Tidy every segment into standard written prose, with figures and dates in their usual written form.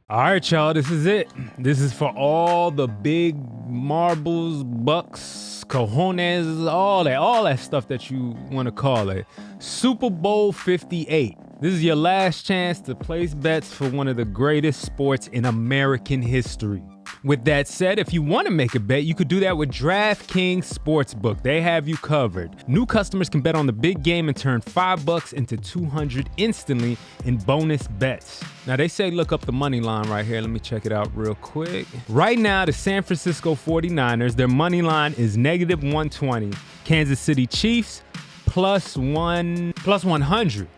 All right, y'all, this is it. This is for all the big marbles, bucks, cojones, all that stuff that you want to call it. Super Bowl 58. This is your last chance to place bets for one of the greatest sports in American history. With that said, if you want to make a bet, you could do that with DraftKings Sportsbook. They have you covered. New customers can bet on the big game and turn $5 into $200 instantly in bonus bets. Now, they say look up the money line right here. Let me check it out real quick. Right now, the San Francisco 49ers, their money line is -120. Kansas City Chiefs, plus 100.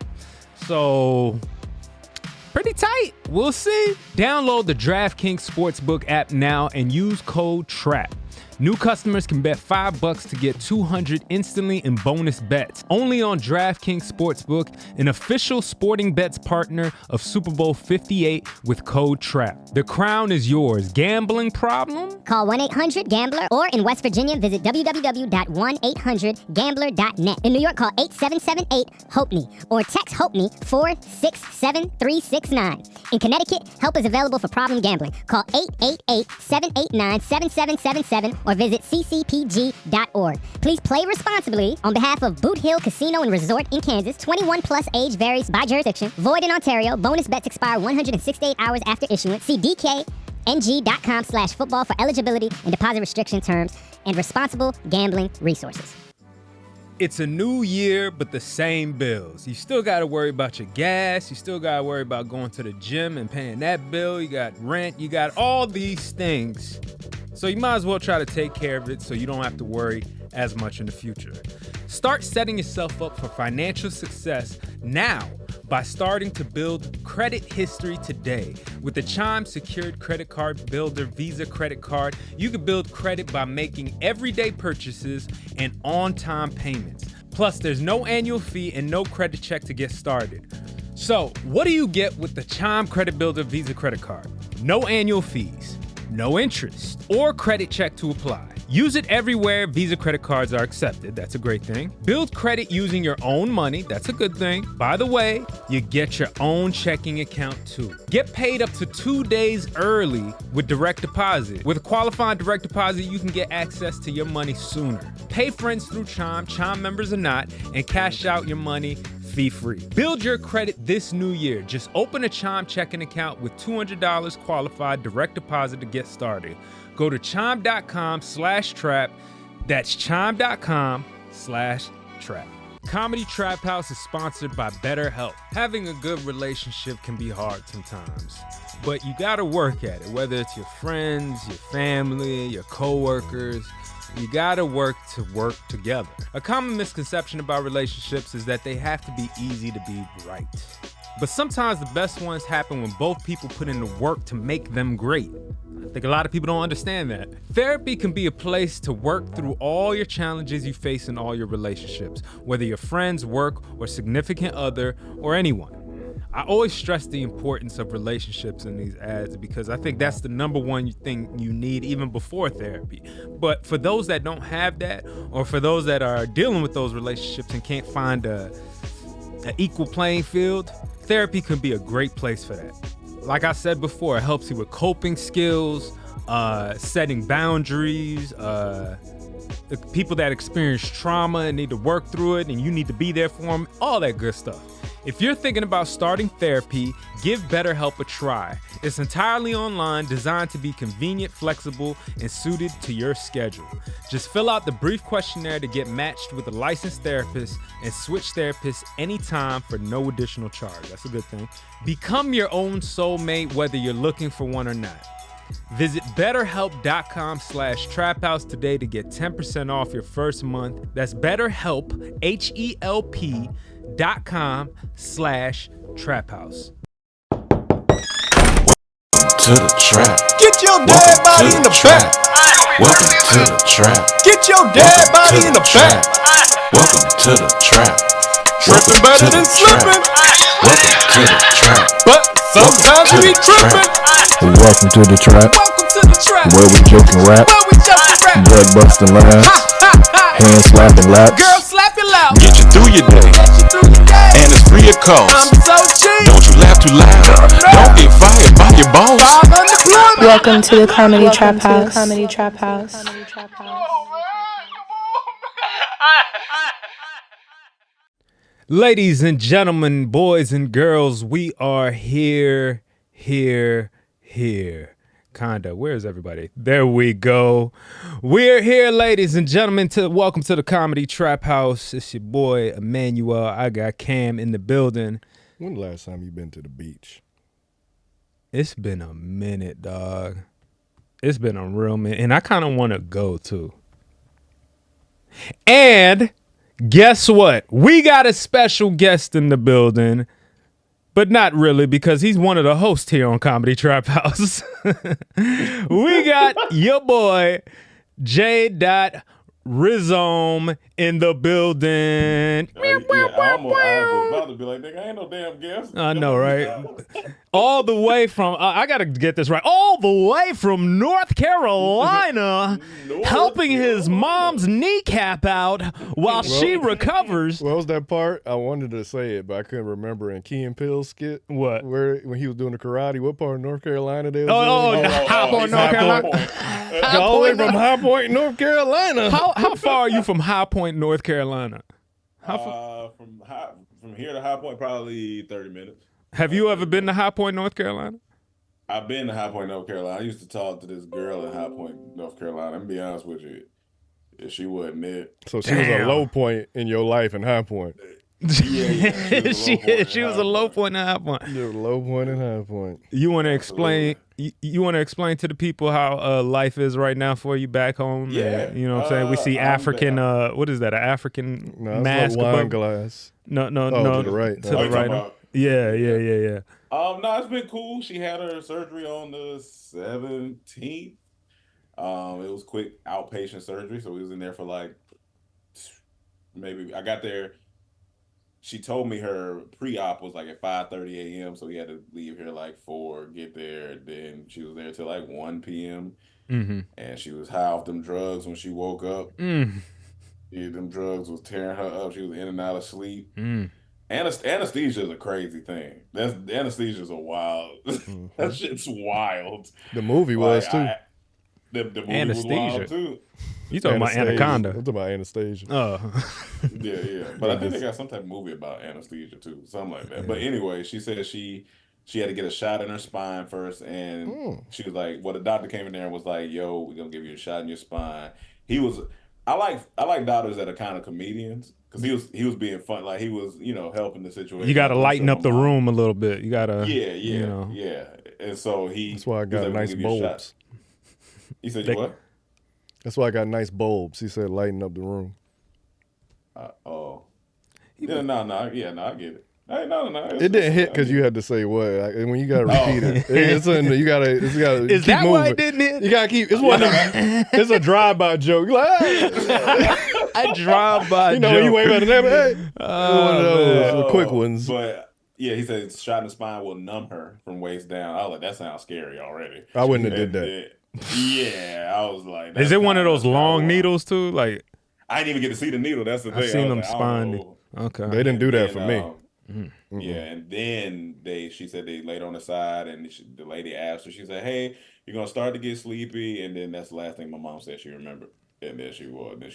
So, pretty tight. We'll see. Download the DraftKings Sportsbook app now and use code TRAP. New customers can bet $5 to get $200 instantly in bonus bets. Only on DraftKings Sportsbook, an official sporting bets partner of Super Bowl 58 with code TRAP. The crown is yours. Gambling problem? Call 1-800-GAMBLER or in West Virginia, visit www.1800gambler.net. In New York, call 8778-HOPE-NY or text HOPE-NY 467-369. In Connecticut, help is available for problem gambling. Call 888-789-7777 or visit ccpg.org. Please play responsibly. On behalf of Boot Hill Casino and Resort in Kansas, 21 plus age varies by jurisdiction. Void in Ontario. Bonus bets expire 168 hours after issuance. See dkng.com/football for eligibility and deposit restriction terms and responsible gambling resources. It's a new year, but the same bills. You still got to worry about your gas. You still got to worry about going to the gym and paying that bill. You got rent. You got all these things. So you might as well try to take care of it so you don't have to worry as much in the future. Start setting yourself up for financial success now by starting to build credit history today. With the Chime Secured Credit Card Builder Visa Credit Card, you can build credit by making everyday purchases and on-time payments. Plus, there's no annual fee and no credit check to get started. So, what do you get with the Chime Credit Builder Visa Credit Card? No annual fees, no interest, or credit check to apply. Use it everywhere Visa credit cards are accepted. That's a great thing. Build credit using your own money. That's a good thing. By the way, you get your own checking account too. Get paid up to 2 days early with direct deposit. With a qualifying direct deposit, you can get access to your money sooner. Pay friends through Chime, Chime members or not, and cash out your money fee-free. Build your credit this new year. Just open a Chime checking account with $200 qualified direct deposit to get started. Go to chime.com/trap. That's chime.com/trap. Comedy Trap House is sponsored by BetterHelp. Having a good relationship can be hard sometimes, but you gotta work at it, whether it's your friends, your family, your coworkers. You gotta work together. A common misconception about relationships is that they have to be easy to be right. But sometimes the best ones happen when both people put in the work to make them great. I think a lot of people don't understand that. Therapy can be a place to work through all your challenges you face in all your relationships, whether you're friends, work, or significant other, or anyone. I always stress the importance of relationships in these ads because I think that's the number one thing you need even before therapy. But for those that don't have that, or for those that are dealing with those relationships and can't find an equal playing field, therapy can be a great place for that. Like I said before, it helps you with coping skills, setting boundaries, the people that experience trauma and need to work through it and you need to be there for them, all that good stuff. If you're thinking about starting therapy, give BetterHelp a try. It's entirely online, designed to be convenient, flexible, and suited to your schedule. Just fill out the brief questionnaire to get matched with a licensed therapist and switch therapists anytime for no additional charge. That's a good thing. Become your own soulmate, whether you're looking for one or not. Visit betterhelp.com/traphouse today to get 10% off your first month. That's BetterHelp, HELP.com/traphouse. To the trap. Get your dead body in the back. Welcome to the trap. Get your dead body in the back. Welcome to the trap. Tripping better than slipping. Welcome to the trap. But sometimes we tripping. Welcome to the trap, Welcome to the trap. where we joke and rap, Where we jump and rap. blood busting laughs, hand slapping laps. Girl, slap your loud. Get you through your day, Get you through your day. and it's free of cost. I'm so cheap. Don't you laugh too loud. Don't get fired by your boss. Pause. Welcome to the Comedy Trap House. Comedy Trap House. Ladies and gentlemen, boys and girls, we are here. Kinda. Where's everybody? There we go. We're here, ladies and gentlemen. Welcome to the Comedy Trap House. It's your boy, Amanuel. I got Cam in the building. When the last time you been to the beach? It's been a minute, dog. It's been a real minute. And I kind of want to go, too. And guess what? We got a special guest in the building. But not really, because he's one of the hosts here on Comedy Trap House. We got your boy, J. Rizome in the building. I was about to be like, nigga, I ain't no damn guest. I know, right? All the way from, I got to get this right, all the way from North Carolina, helping his mom's kneecap out while she recovers. What was that part? I wanted to say it, but I couldn't remember. In Key and Peele's skit, What? when he was doing the karate, what part of North Carolina they was High Point, North Carolina. all the way from High Point, North Carolina. How far are you from High Point, North Carolina? From here to High Point, probably 30 minutes. Have you ever been to High Point, North Carolina? I've been to High Point, North Carolina. I used to talk to this girl in High Point, North Carolina. I'm gonna be honest with you, if she wasn't it. So she was a low point in your life in High Point. Yeah, She was a low point in High Point. You were a low point in High Point. You want to explain? You want to explain to the people how life is right now for you back home? Yeah. You know what I'm saying? We see African. What is that? An African No, mask? it's like wine glass. No. To the right. To the right. Yeah. No, it's been cool. She had her surgery on the 17th. It was quick outpatient surgery, so we was in there for like maybe. I got there. She told me her pre-op was like at 5:30 a.m., so we had to leave here like 4, get there. Then she was there till like 1 p.m. Mm-hmm. And she was high off them drugs when she woke up. Yeah, them drugs was tearing her up. She was in and out of sleep. Anesthesia is a crazy thing. Anesthesia's a wild. That shit's wild. The movie was too. The movie Anesthesia. was wild too. You talking about Anaconda? I'm talking about Anastasia. Oh. Yeah. But I think they got some type of movie about anesthesia too, something like that. But anyway, she said she had to get a shot in her spine first, and she was like, well, the doctor came in there and was like, yo, we're gonna give you a shot in your spine. I like doctors that are kind of comedians, because he was being fun, like he was, helping the situation. You got to lighten up the room a little bit. You got to. Yeah. And so That's why I got nice bulbs. He said, what? That's why I got nice bulbs. He said, lighten up the room. No, I get it. Hey, no. It didn't hit because you had to say what. When you got to repeat it, it's you got to. Is keep that moving. why it didn't hit? You got to keep. It's one of them. It's a drive-by joke. You're like, I drive-by joke. When you wave at the neighbor, hey. One of those quick ones. But yeah, he said shot in the spine will numb her from waist down. I was like, that sounds scary already. I wouldn't have did that. Yeah, I was like, is it one of those long needles too? Like, I didn't even get to see the needle. That's the thing. I've seen them spined. Okay, they didn't do that for me. Yeah, and then she said they laid on the side, and the lady asked her. She said, "Hey, you're gonna start to get sleepy," and then that's the last thing my mom said she remembered. And then she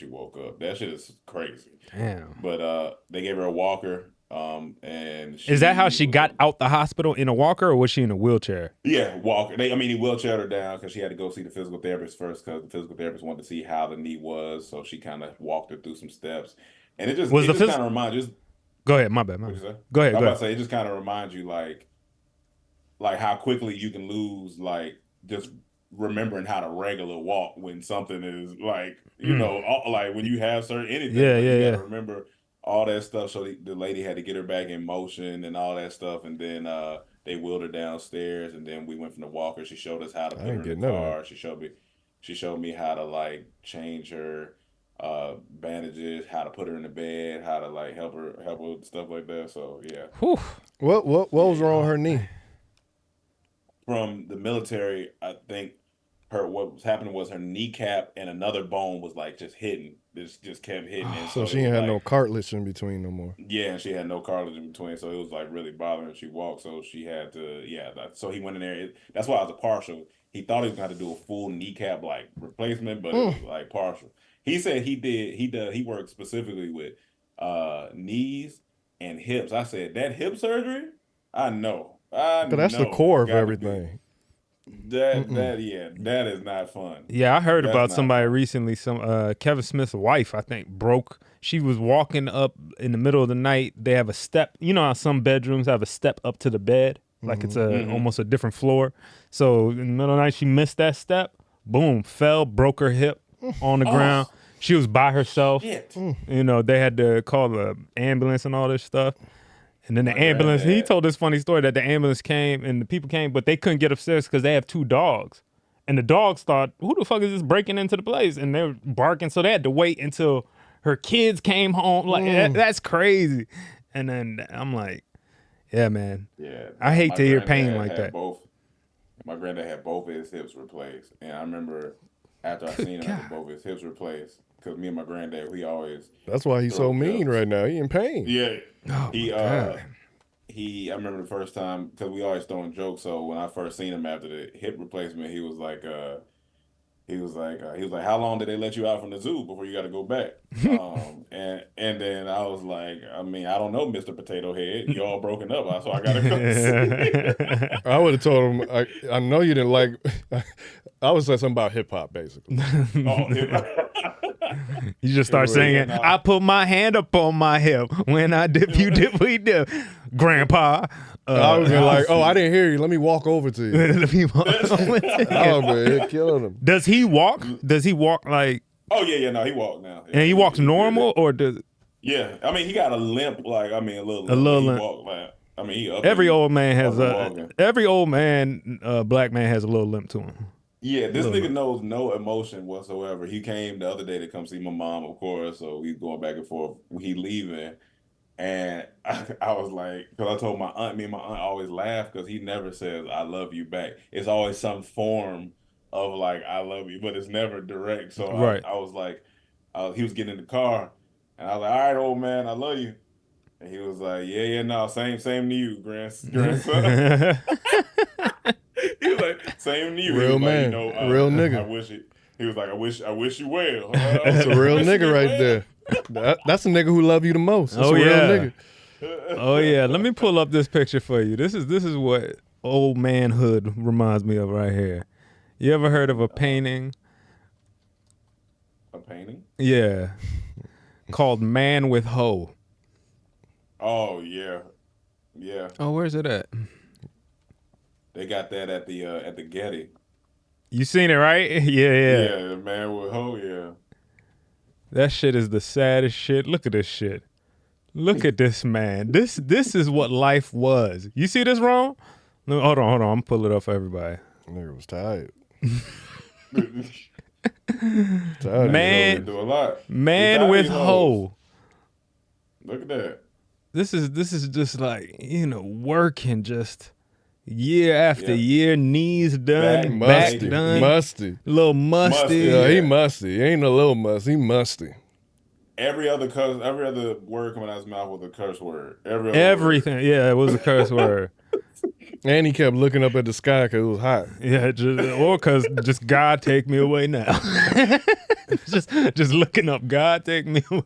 woke up. That shit is crazy. Damn. But they gave her a walker. And is that how she got out the hospital, in a walker, or was she in a wheelchair? Yeah, walker. He wheelchaired her down because she had to go see the physical therapist first, because the physical therapist wanted to see how the knee was. So she kind of walked her through some steps, and it just kind of reminds you. Go ahead, my bad. Go ahead. I say it just kind of reminds you like how quickly you can lose like just remembering how to regular walk when something is like like when you have certain anything. You gotta remember all that stuff. So the lady had to get her back in motion and all that stuff, and then they wheeled her downstairs, and then we went from the walker. She showed us how to put her in the car. She showed me how to like change her bandages, how to put her in the bed, how to like help her with stuff like that. So yeah. Whew. What was wrong with her knee? From the military, I think what was happening was her kneecap and another bone was like just hitting. Just kept hitting. And So she it ain't was had no like, cartilage in between no more. yeah, and she had no cartilage in between, so it was like really bothering her. She walked, so she had to, so he went in there. That's why it was a partial. He thought he was going to do a full kneecap like replacement, but it was like partial. He said he worked specifically with knees and hips. I said, that hip surgery? I know. But that's the core of everything. That is not fun. Yeah, I heard That's about not somebody fun. recently. Some Kevin Smith's wife, I think, broke. She was walking up in the middle of the night. They have a step. You know how some bedrooms have a step up to the bed, like it's almost a different floor. So in the middle of the night, she missed that step. Boom, fell, broke her hip on the ground. She was by herself. Shit. You know, they had to call the ambulance and all this stuff. And then the ambulance, he told this funny story that the ambulance came and the people came, but they couldn't get upstairs because they have 2 dogs. And the dogs thought, who the fuck is this breaking into the place? And they were barking. So they had to wait until her kids came home. Like, that's crazy. And then I'm like, yeah, man. Yeah. I hate to hear pain granddad like that. My granddad had both of his hips replaced. And I remember after I seen him have both of his hips replaced, because me and my granddad, we always. That's why he's so mean right now. He in pain. Yeah. Oh, I remember the first time, because we always throwing jokes. So when I first seen him after the hip replacement, he was like, how long did they let you out from the zoo before you got to go back? And then I was like, I mean, I don't know, Mr. Potato Head. You all broken up, so I got to go. I would have told him, I know you didn't like, I would say something about hip hop, basically. You just start singing, I put my hand up on my hip. When I dip, you dip, we dip. Grandpa. I was like, I didn't hear you. Let me walk over to you. Let me walk over to you. Oh, man, it killed him. Does he walk? Does he walk like? Oh, yeah, no, he walked now. And he walks normal or does? Yeah, I mean, he got a limp, like, I mean, a little limp. Walk, like, I mean, he up every old man has every old man, black man has a little limp to him. Yeah, this nigga knows no emotion whatsoever. He came the other day to come see my mom, of course, so we going back and forth. He leaving, and I was like, because I told my aunt, me and my aunt always laugh because he never says, I love you back. It's always some form of like, I love you, but it's never direct. So I was like, he was getting in the car, and I was like, all right, old man, I love you. And he was like, yeah, no, same to you, grandson. He was like, same to you. Real man, like, real nigga. I wish it. He was like, I wish you well. That's a real nigga right there. That's a nigga who love you the most. That's a real nigga. Oh yeah, let me pull up this picture for you. This is what old manhood reminds me of right here. You ever heard of a painting? A painting? Yeah, called "Man with Hoe." Oh yeah. Oh, where's it at? They got that at the Getty. You seen it, right? Yeah. Yeah, the Man with Hoe, yeah. That shit is the saddest shit. Look at this shit. Look at this man. This is what life was. You see this wrong? No, hold on. I'm gonna pull it up for everybody. Nigga was tired. Man, do a lot. Man with hoe. Look at that. This is just like, working just year after year, knees done, back done, musty, little musty. Yeah, he musty. He ain't a little musty. He musty. Every other word coming out of his mouth was a curse word. Everything. Word. Yeah, it was a curse word. And he kept looking up at the sky because it was hot. Yeah, because just God take me away now. just looking up, God take me away.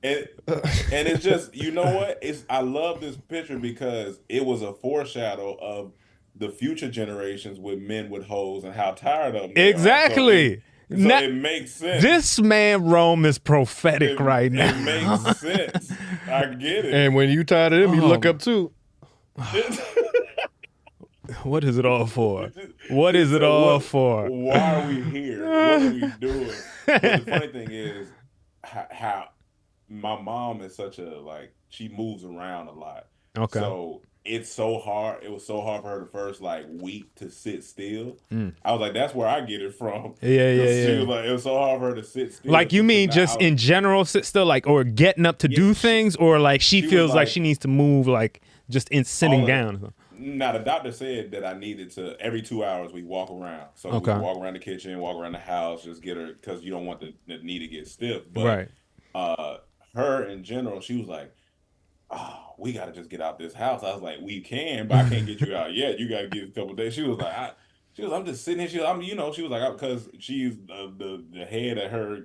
Yeah, and it's just, you know what? I love this picture because it was a foreshadow of the future generations with men with hoes and how tired of them. Exactly. So it makes sense. This man Rome is prophetic right now. It makes sense. I get it. And when you tired of him, you look up too. What is it all for? What is it all for? Why are we here? What are we doing? But the funny thing is how my mom is she moves around a lot. Okay. So it's so hard. It was so hard for her the first week to sit still. I was like, that's where I get it from. Yeah. She was like, it was so hard for her to sit still. Like, you mean just in general sit still, or getting up to do things, or she feels like she needs to move, just in sitting down? Now the doctor said that I needed to every 2 hours we walk around. So we walk around the kitchen, walk around the house, just get her because you don't want the knee to get stiff. But her in general, she was like, "Oh, we gotta just get out this house." I was like, "We can, but I can't get you out yet. You gotta give it a couple of days." She was like, I'm just sitting here. She was like, because she's the head at her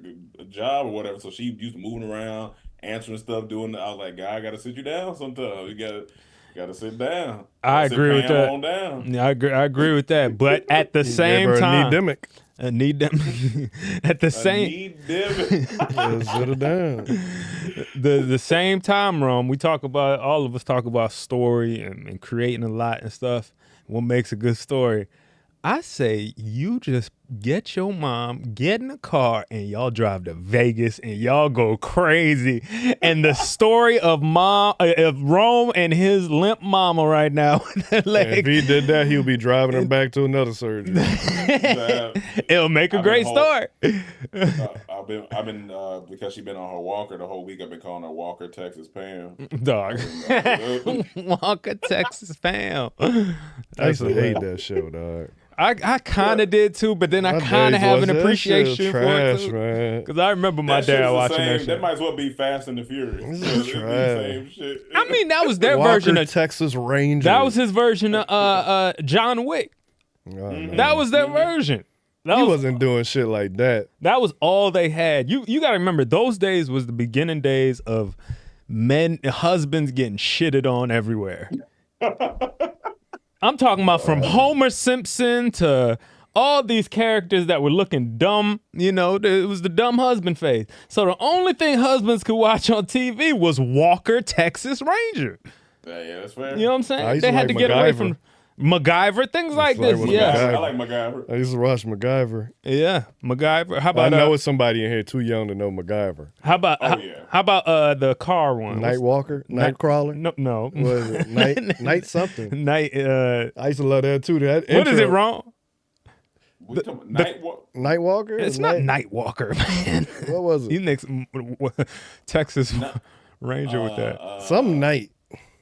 job or whatever. So she used to moving around, answering stuff, doing. I was like, "God, I gotta sit you down sometimes. You gotta sit down." I agree with that. On down. Yeah, I agree with that. But at the same time, at the same sit it down. The same time, Rome, all of us talk about story and creating a lot and stuff. What makes a good story? I say you just get your mom, get in the car, and y'all drive to Vegas and y'all go crazy. And the story of Rome and his limp mama right now. If he did that, he'll be driving her back to another surgery. It'll make a great story. I've been because she's been on her walker the whole week. I've been calling her Walker Texas Pam. Dog. Walker Texas Pam. I used to hate that show, dog. I kind of did too, but then I kind of have an appreciation for it too. Because I remember my dad watching that shit. That might as well be Fast and the Furious. This is same shit. I mean, that was their Walker, version of Texas Ranger. That was his version of John Wick. That was their version. He wasn't doing shit like that. That was all they had. You got to remember, those days was the beginning days of husbands getting shitted on everywhere. I'm talking about from Homer Simpson to all these characters that were looking dumb. It was the dumb husband phase. So the only thing husbands could watch on TV was Walker, Texas Ranger. Yeah, that's fair. You know what I'm saying? They had to get away from MacGyver, things like this. Yeah, I like MacGyver. I used to watch MacGyver. Yeah, MacGyver. How about I know it's somebody in here too young to know MacGyver. How about how about the car one? Nightwalker, Nightcrawler. No. What is it? Night something. Night. I used to love that too. That what is it wrong? Nightwalker. It's not Nightwalker, man. What was it? You next Texas Ranger with that. Some night.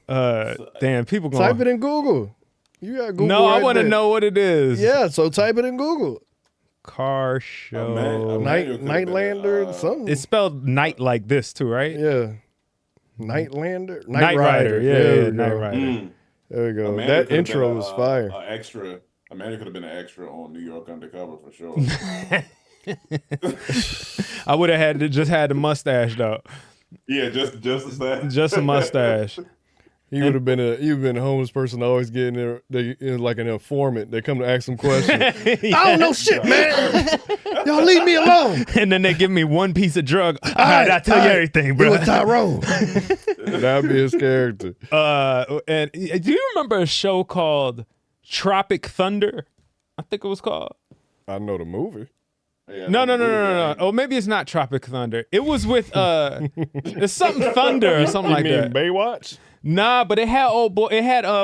Damn, people going type it in Google. You got Google. No, I want to know what it is. Yeah, so type it in Google. Car show. Nightlander, something. It's spelled night like this too, right? Yeah. Nightlander? Night Rider. Yeah, Night Rider. There we go. That intro was fire. Amanda could have been an extra on New York Undercover for sure. I would have had the mustache though. Yeah, just that. Just a mustache. You've been a homeless person always getting there. They like an informant. They come to ask some questions. I don't know shit, man. Y'all leave me alone. And then they give me one piece of drug. All right, I'll tell you everything, bro. It was Tyrone. That'd be his character. And do you remember a show called Tropic Thunder? I think it was called. I know the movie. Yeah, no. Oh, maybe it's not Tropic Thunder. It was with it's something Thunder or something like that. Baywatch? Nah, but it had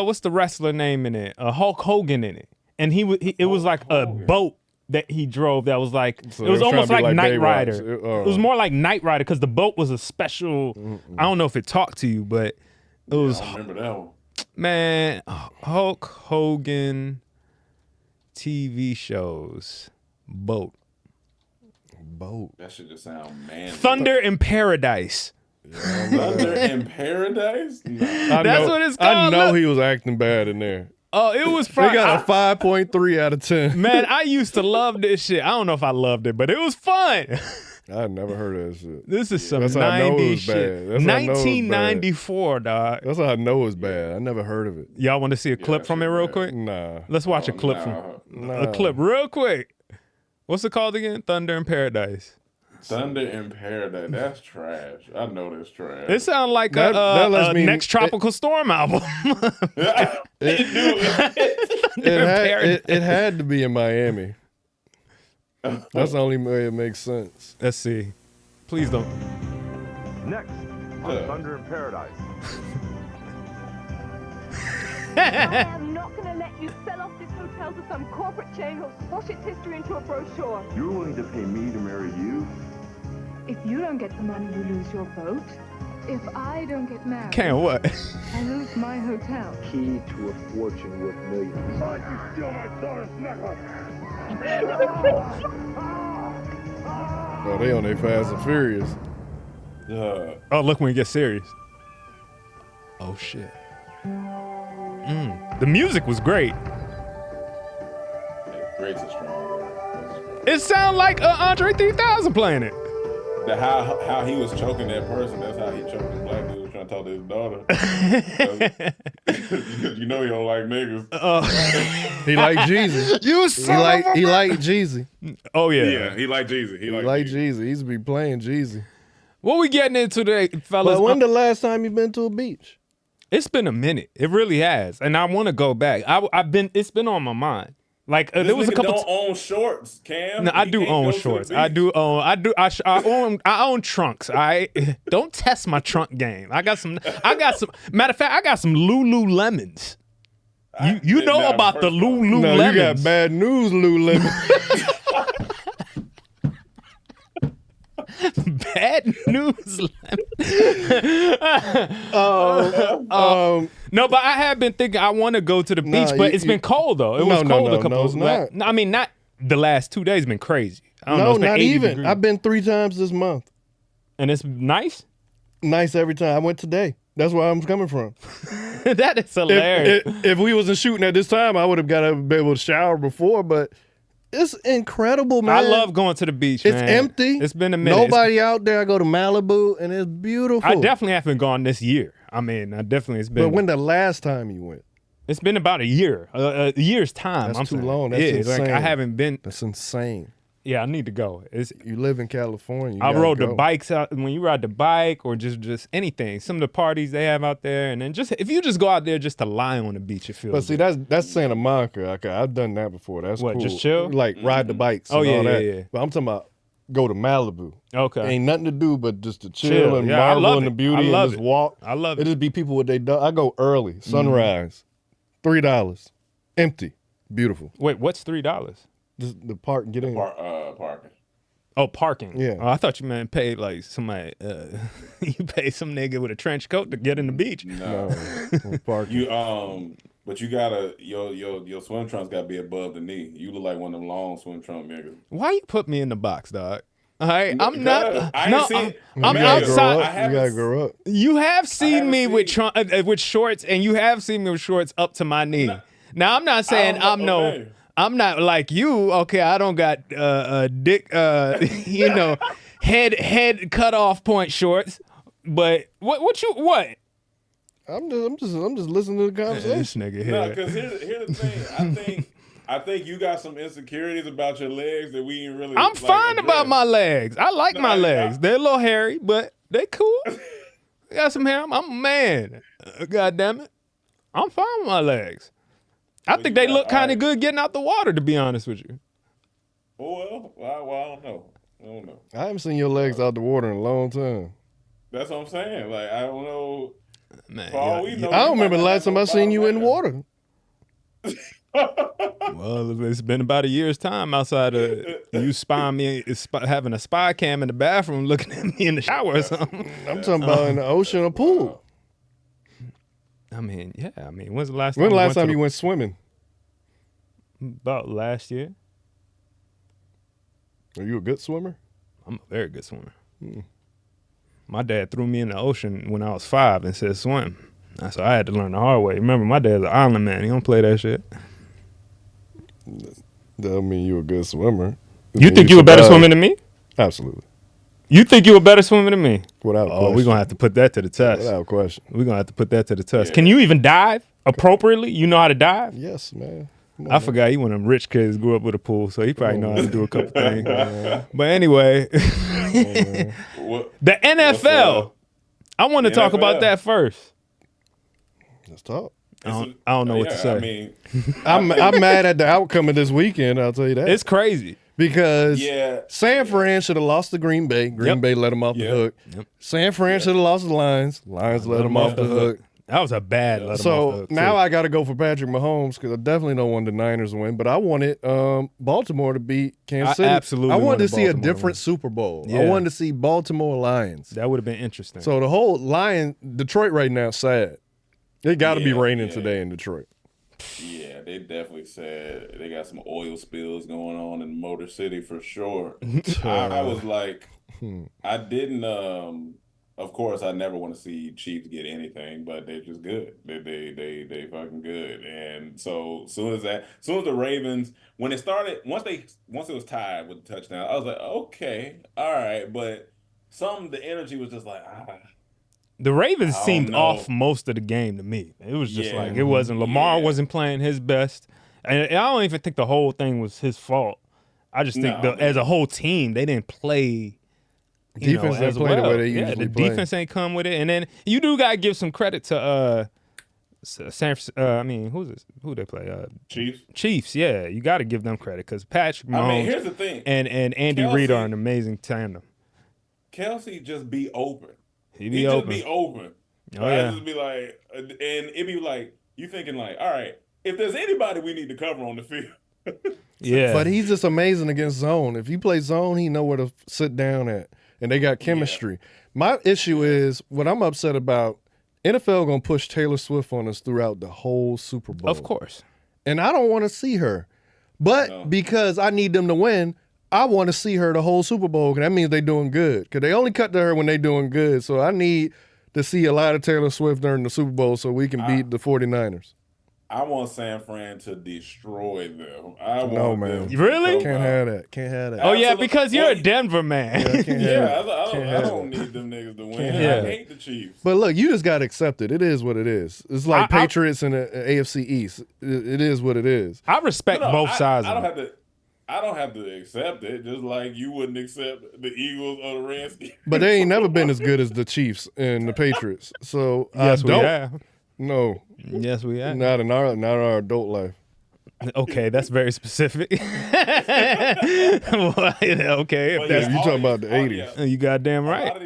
what's the wrestler name in it? Hulk Hogan in it, and it was like a boat that he drove that was like it was almost like Knight Rider. It was more like Knight Rider because the boat was a special. I don't know if it talked to you, but it was. I remember that one. Man, Hulk Hogan TV shows boat. That should just sound manly. Thunder in Paradise. Yeah, Thunder in Paradise? No. That's what it's called. I know he was acting bad in there. Oh, it was They got a 5.3 out of 10. Man, I used to love this shit. I don't know if I loved it, but it was fun. I never heard of that shit. This is some That's how I know it 90s was shit. bad. That's how I know it was 1994, dog. That's how I know it was bad. I never heard of it. Y'all want to see a clip from it real quick? Nah. Let's watch a clip a clip real quick. What's it called again? Thunder in Paradise. Thunder in Paradise. That's trash. I know that's trash. It sounds like a next Tropical Storm album. It had to be in Miami. That's the only way it makes sense. Let's see. Please don't. Next on Thunder in Paradise. I am not going to let you sell off this hotel to some corporate chain who'll squash its history into a brochure. You're willing to pay me to marry you? If you don't get the money, you lose your vote. If I don't get married, Can't what? I lose my hotel. Key to a fortune worth millions. Oh, they on their Fast and Furious. Oh, look when we get serious. Oh shit. The music was great. Great's a strong word. It sounded like Andre 3000 playing it. How he was choking that person, that's how he choked the black dude trying to talk to his daughter. You know he don't like niggas. He like Jeezy. You son of a He like Jeezy. Oh yeah. Yeah, he like Jeezy. He like Jeezy. He used to be playing Jeezy. What we getting into today, fellas? But when the last time you been to a beach? It's been a minute. It really has, and I want to go back. It's been on my mind. Like there was a couple. Don't own shorts, Cam. No, I do own shorts. I own trunks. I don't test my trunk game. I got some. Matter of fact, I got some Lululemons. You know about the Lululemons? No, you got bad news, Lululemon. Bad news. No, but I have been thinking I want to go to the beach, but it's been cold though. It was cold a couple. it's not. I mean, not the last 2 days. Been crazy. I don't know, No, it's been not 80 even. degrees. I've been 3 times this month. And it's nice. Nice every time. I went today. That's where I'm coming from. That is hilarious. If we wasn't shooting at this time, I would have got to be able to shower before, but it's incredible, man. I love going to the beach, It's man. empty. It's been a minute. Nobody out there. I go to Malibu, and it's beautiful. I definitely haven't gone this year. I mean, it's been. But when the last time you went? It's been about a year. A year's time. That's I'm too saying. long. That's insane. Like I haven't been. That's insane. Yeah, I need to go. You live in California. I rode the bikes out. When you ride the bike or just anything, some of the parties they have out there, and then if you just go out there just to lie on the beach, it feels. But see, that's Santa Monica. Okay, I've done that before. That's what, cool. just chill? Like ride the bikes. Oh, and yeah, all that. yeah. But I'm talking about go to Malibu. Okay. Ain't nothing to do but just to chill and Yeah, I marvel love in the it. beauty I love and just it. walk. I love It it. just be people what they do. I go early, sunrise, $3, empty, beautiful. Wait, what's $3? Just the park, get in. Parking. Oh, parking. Yeah. Oh, I thought you meant paid like somebody. You pay some nigga with a trench coat to get in the beach. No. Parking. But you gotta your swim trunks gotta be above the knee. You look like one of them long swim trunk niggas. Why you put me in the box, dog? All right, I'm Because not. I ain't No, seen- I'm Man, outside. You gotta grow up. You have seen me with seen- with shorts, and you have seen me with shorts up to my knee. Now I'm not saying I'm not like you. Okay, I don't got dick, head cut off point shorts. But what? I'm just listening to the conversation. This nigga No, here. because here's the thing. I think you got some insecurities about your legs that we ain't really. I'm fine about my legs. I like my legs. They're a little hairy, but they cool. Got some hair. I'm a man. God damn it. I'm fine with my legs. I think they look kind of good getting out the water, to be honest with you. Well, I don't know. I haven't seen your legs out the water in a long time. That's what I'm saying. Like I don't know. Man, For all we know, I don't remember the last time I seen you in water. Well, it's been about a year's time outside of you spying me, having a spy cam in the bathroom looking at me in the shower or something. I'm talking about in the ocean or pool. I mean, yeah. I mean, when's the last When the time last time you went swimming? About last year. Are you a good swimmer? I'm a very good swimmer. My dad threw me in the ocean when I was 5 and said swim. So I had to learn the hard way. Remember, my dad's an island man. He don't play that shit. That don't mean you're a good swimmer. You think you a better swimmer than me? Absolutely. You think you a better swimmer than me? Without question. We're going to have to put that to the test. Without question. We're going to have to put that to the test. Can you even dive appropriately? You know how to dive? Yes, man. I forgot he one of them rich kids grew up with a pool, so he probably know how to do a couple things. But anyway, the NFL. I want to talk about that first. Let's talk. I don't know what to say. I mean, I'm mad at the outcome of this weekend, I'll tell you that. It's crazy. Because San Fran should have lost to Green Bay. Green Bay let them off the hook. San Fran should have lost the Lions. Lions let them off the hook. That was a bad let him off So the hook, now too. I got to go for Patrick Mahomes because I definitely don't want the Niners to win, but I wanted Baltimore to beat Kansas City. absolutely I wanted wanted to see a Baltimore to win. different Super Bowl. Yeah. I wanted to see Baltimore Lions. That would have been interesting. So the whole Detroit right now is sad. It got to be raining today in Detroit. Yeah, they definitely said they got some oil spills going on in Motor City for sure. I was like, I didn't. Of course, I never want to see Chiefs get anything, but they're just good. They fucking good. And so soon as the Ravens, when it started, once it was tied with the touchdown, I was like, okay, all right, but the energy was just like, The Ravens I don't seemed know. off most of the game to me. It was just Yeah. like it wasn't. Lamar wasn't playing his best, and I don't even think the whole thing was his fault. I just think as a whole team, they didn't play. Defense didn't as play the well. way they Yeah, usually the play. defense ain't come with it, and then you do gotta give some credit to San. Who they play? Chiefs. Chiefs. Yeah, you got to give them credit because Patrick Mahomes. I mean, here's the thing. And Andy Reid are an amazing tandem. Kelsey just be open. He be open. Just be open. Oh, yeah. I just be like, and it be like, you thinking like, all right, if there's anybody we need to cover on the field. Yeah. But he's just amazing against zone. If he plays zone, he know where to sit down at. And they got chemistry. My issue is what I'm upset about, NFL going to push Taylor Swift on us throughout the whole Super Bowl. Of course. And I don't want to see her. But because I need them to win, I want to see her the whole Super Bowl. 'Cause that means they doing good. Because they only cut to her when they doing good. So I need to see a lot of Taylor Swift during the Super Bowl so we can beat the 49ers. I want San Fran to destroy them. I want No, man. You really? Can't have that. Can't have that. Oh, yeah, because you're a Denver man. I don't need them niggas to win. I hate the Chiefs. But look, you just got to accept it. It is what it is. It's like Patriots in the AFC East. It is what it is. I respect both sides of it. I don't have to accept it, just like you wouldn't accept the Eagles or the Redskins. But they ain't never been as good as the Chiefs and the Patriots. So Yes, I we don't. have. No. Yes, we have. Not in our adult life. Okay, that's very specific. Well, okay, if that's you talking about the 80s. You goddamn right. A lot of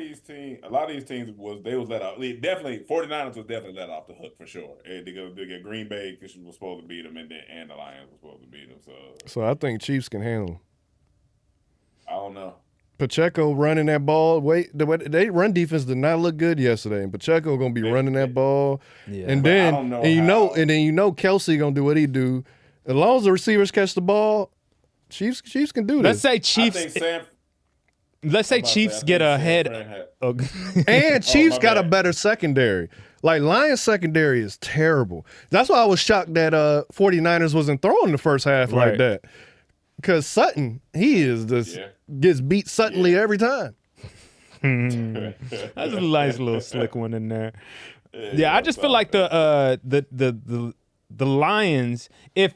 these teams was let out. Definitely, 49ers was definitely let off the hook for sure. They get Green Bay was supposed to beat them, and the Lions was supposed to beat them. So I think Chiefs can handle them. I don't know. Pacheco running that ball. They run defense did not look good yesterday, and Pacheco gonna be running that ball. Yeah. And But I then don't know and then you know Kelsey gonna do what he do. As long as the receivers catch the ball, Chiefs can do Let's this. say Chiefs. Let's say Chiefs get ahead. And Chiefs got a better secondary. Like Lions secondary is terrible. That's why I was shocked that 49ers wasn't throwing the first half like that. Because Sutton, he is just gets beat suddenly every time. That's a nice little slick one in there. Yeah, I just feel like the Lions, if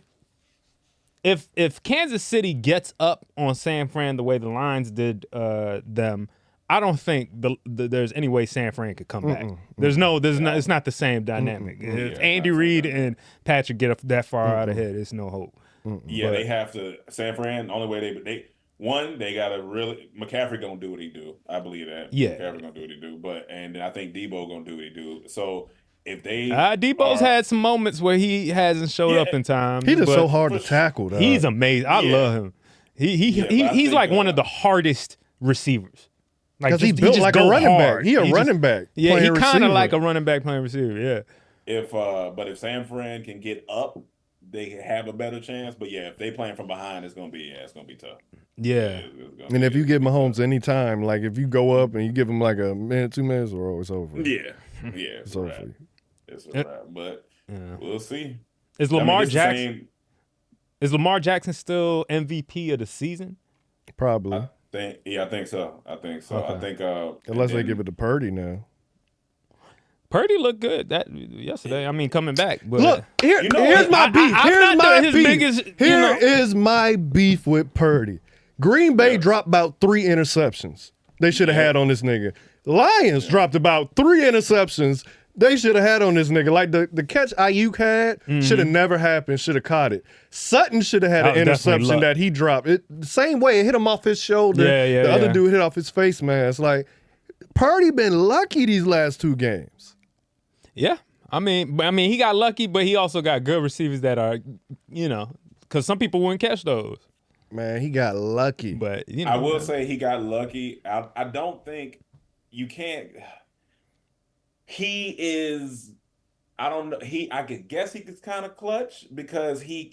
Kansas City gets up on San Fran the way the Lions did them, I don't think there's any way San Fran could come back. It's not the same dynamic. If Andy Reid and Patrick get up that far out ahead, it's no hope. Yeah, they have to. San Fran, the only way they got to really. McCaffrey gonna do what he do. I believe that. Yeah, McCaffrey gonna do what he do. And I think Debo gonna do what he do. So if they, Debo's had some moments where he hasn't showed up in time. He just so hard to tackle. Though. He's amazing. I love him. He's like one of the hardest receivers. Because he built like a running back. He a running back. Yeah, he kind of like a running back playing receiver. Yeah. If San Fran can get up, they have a better chance. But yeah, if they playing from behind, it's gonna be tough. Yeah. And if you give Mahomes any time, like if you go up and you give him like a minute, 2 minutes, or it's over. Yeah, it's over. It's a wrap. But we'll see. Is Lamar Jackson still MVP of the season? Probably. I think so. Okay. I think unless they give it to Purdy now. Purdy looked good yesterday. I mean, coming back. But look, here's my beef. Here is my beef with Purdy. Green Bay dropped about 3 interceptions they should have had on this nigga. Lions dropped about 3 interceptions they should have had on this nigga. Like the catch Ayuk had should have never happened, should have caught it. Sutton should have had an interception that he dropped. The same way, it hit him off his shoulder. The other dude hit off his face mask. Like, Purdy been lucky these last 2 games. Yeah, I mean, he got lucky, but he also got good receivers that are, because some people wouldn't catch those. Man, he got lucky. But I will say he got lucky. I don't think you can't. He is. I don't know. I could guess he's kind of clutch because he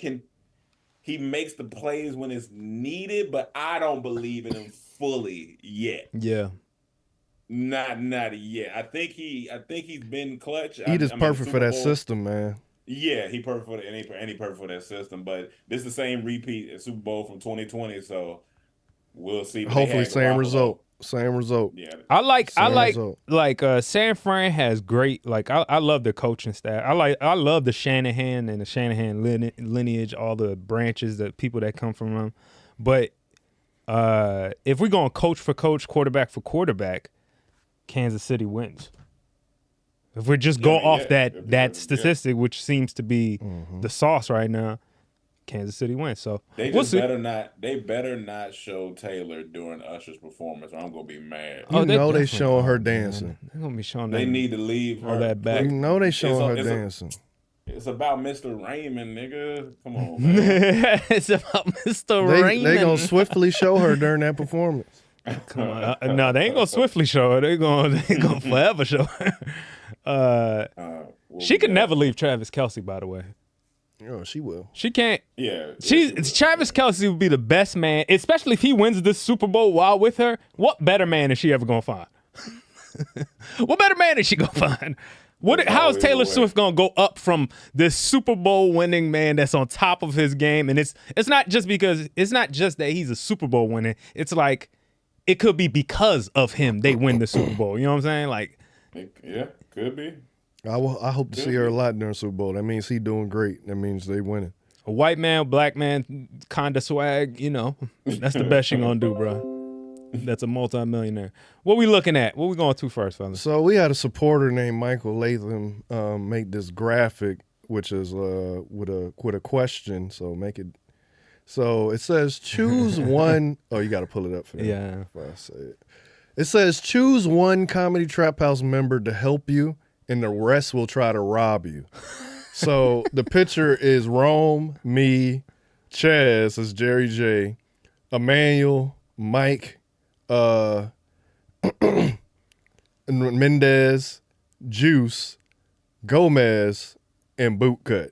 makes the plays when it's needed, but I don't believe in him fully yet. Yeah. Not yet. I think he's been clutch. He just perfect for that system, man. Yeah, he perfect for any perfect for that system. But this is the same repeat at Super Bowl from 2020, so we'll see. Hopefully, same result. Same result. Yeah, I like San Fran has great. Like I love the coaching staff. I love the Shanahan and the Shanahan lineage, all the branches, the people that come from them. But if we're going coach for coach, quarterback for quarterback, Kansas City wins. If we just go off that statistic, which seems to be the sauce right now, Kansas City wins. So they just better not show Taylor during Usher's performance, or I'm gonna be mad. They showing her dancing. They're gonna be showing. They need to leave her that back. They showing her dancing. It's about Mr. Raymond, nigga. Come on, man. It's about Mr. Raymond. They gonna swiftly show her during that performance. Come on. No, they ain't gonna swiftly show her. They gonna forever show her. She could never leave Travis Kelce, by the way. Oh, she will. She can't. Yeah. Travis Kelce would be the best man, especially if he wins this Super Bowl while with her. What better man is she ever gonna find? What better man is she gonna find? How is Taylor Swift gonna go up from this Super Bowl winning man that's on top of his game? And it's not just that he's a Super Bowl winner. It's like it could be because of him they win the Super Bowl. You know what I'm saying? Like, yeah, could be. I hope to see her a lot during Super Bowl. That means he doing great. That means they winning. A white man, black man, kind of swag. That's the best she gonna do, bro. That's a multi-millionaire. What we looking at? What we going to first, fellas? So we had a supporter named Michael Latham make this graphic, which is with a question. So make it. So it says choose one. Oh, you got to pull it up for that. Yeah. Before I say it. It says choose one Comedy Trap House member to help you, and the rest will try to rob you. So the picture is Rome, me, Chaz, is Jerry J, Amanuel, Mike, Mendez, Juice, Gomez, and Bootcut.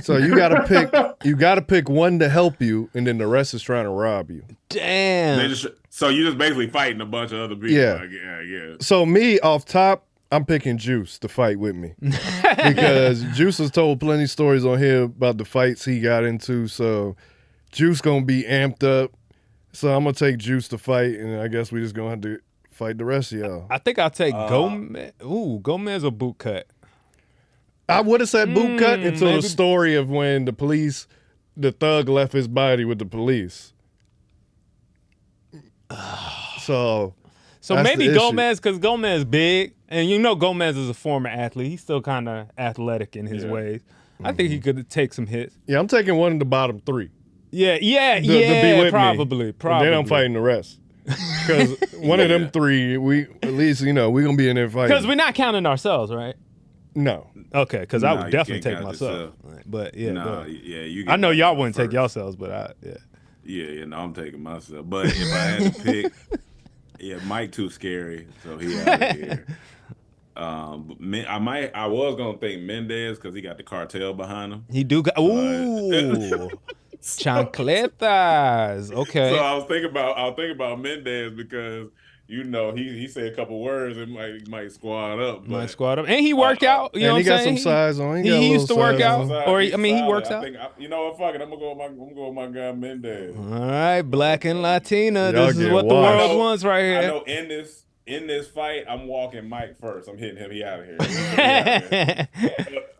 So you gotta pick one to help you, and then the rest is trying to rob you. Damn. So you're just basically fighting a bunch of other people. Yeah. So me off top, I'm picking Juice to fight with me because Juice has told plenty of stories on here about the fights he got into. So Juice gonna be amped up. So I'm gonna take Juice to fight, and I guess we just gonna have to fight the rest of y'all. I think I'll take Gomez. Ooh, Gomez or Bootcut. I would have said Bootcut until the story of when the thug left his body with the police. So maybe Gomez, because Gomez big, and Gomez is a former athlete. He's still kind of athletic in his ways. I think he could take some hits. Yeah, I'm taking one of the bottom three. Yeah, to be with probably. Me. Then I'm fighting the rest. Because one of them three, we at least we gonna be in there fighting. Because we're not counting ourselves, right? No. Okay, because I would definitely take myself. But I know y'all wouldn't take yourselves, but I'm taking myself. But if I had to pick, Mike too scary, so he out of here. I was gonna think Mendez because he got the cartel behind him. He do got chancletas. Okay. So I'll think about Mendez because he said a couple words and might squad up. And he worked out. You know what I'm saying? He got some size on. He used to work out, he works out. You know what? Fuck it. I'm gonna go with my guy Mendez. All right, Black and Latina. This is what the world wants right here. I know in this fight, I'm walking Mike first. I'm hitting him. He out of here.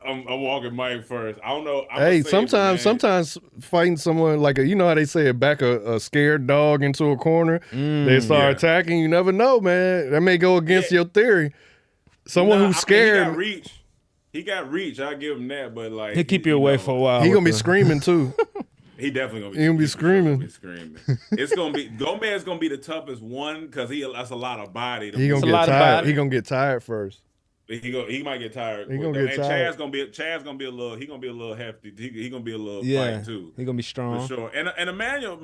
I'm walking Mike first. I don't know. Sometimes fighting someone like how they say back a scared dog into a corner, they start attacking. You never know, man. That may go against your theory. Someone who's scared. He got reach. I'll give him that, but he'll keep you away for a while. He gonna be screaming too. He definitely gonna be. He gonna be screaming. It's gonna be Gomez gonna be the toughest one because that's a lot of body. He gonna get tired. He gonna get tired first. He might get tired. He gonna get tired. Chad's gonna be a little. He gonna be a little hefty. He gonna be a little Yeah, fight too. he gonna be strong for sure. And Amanuel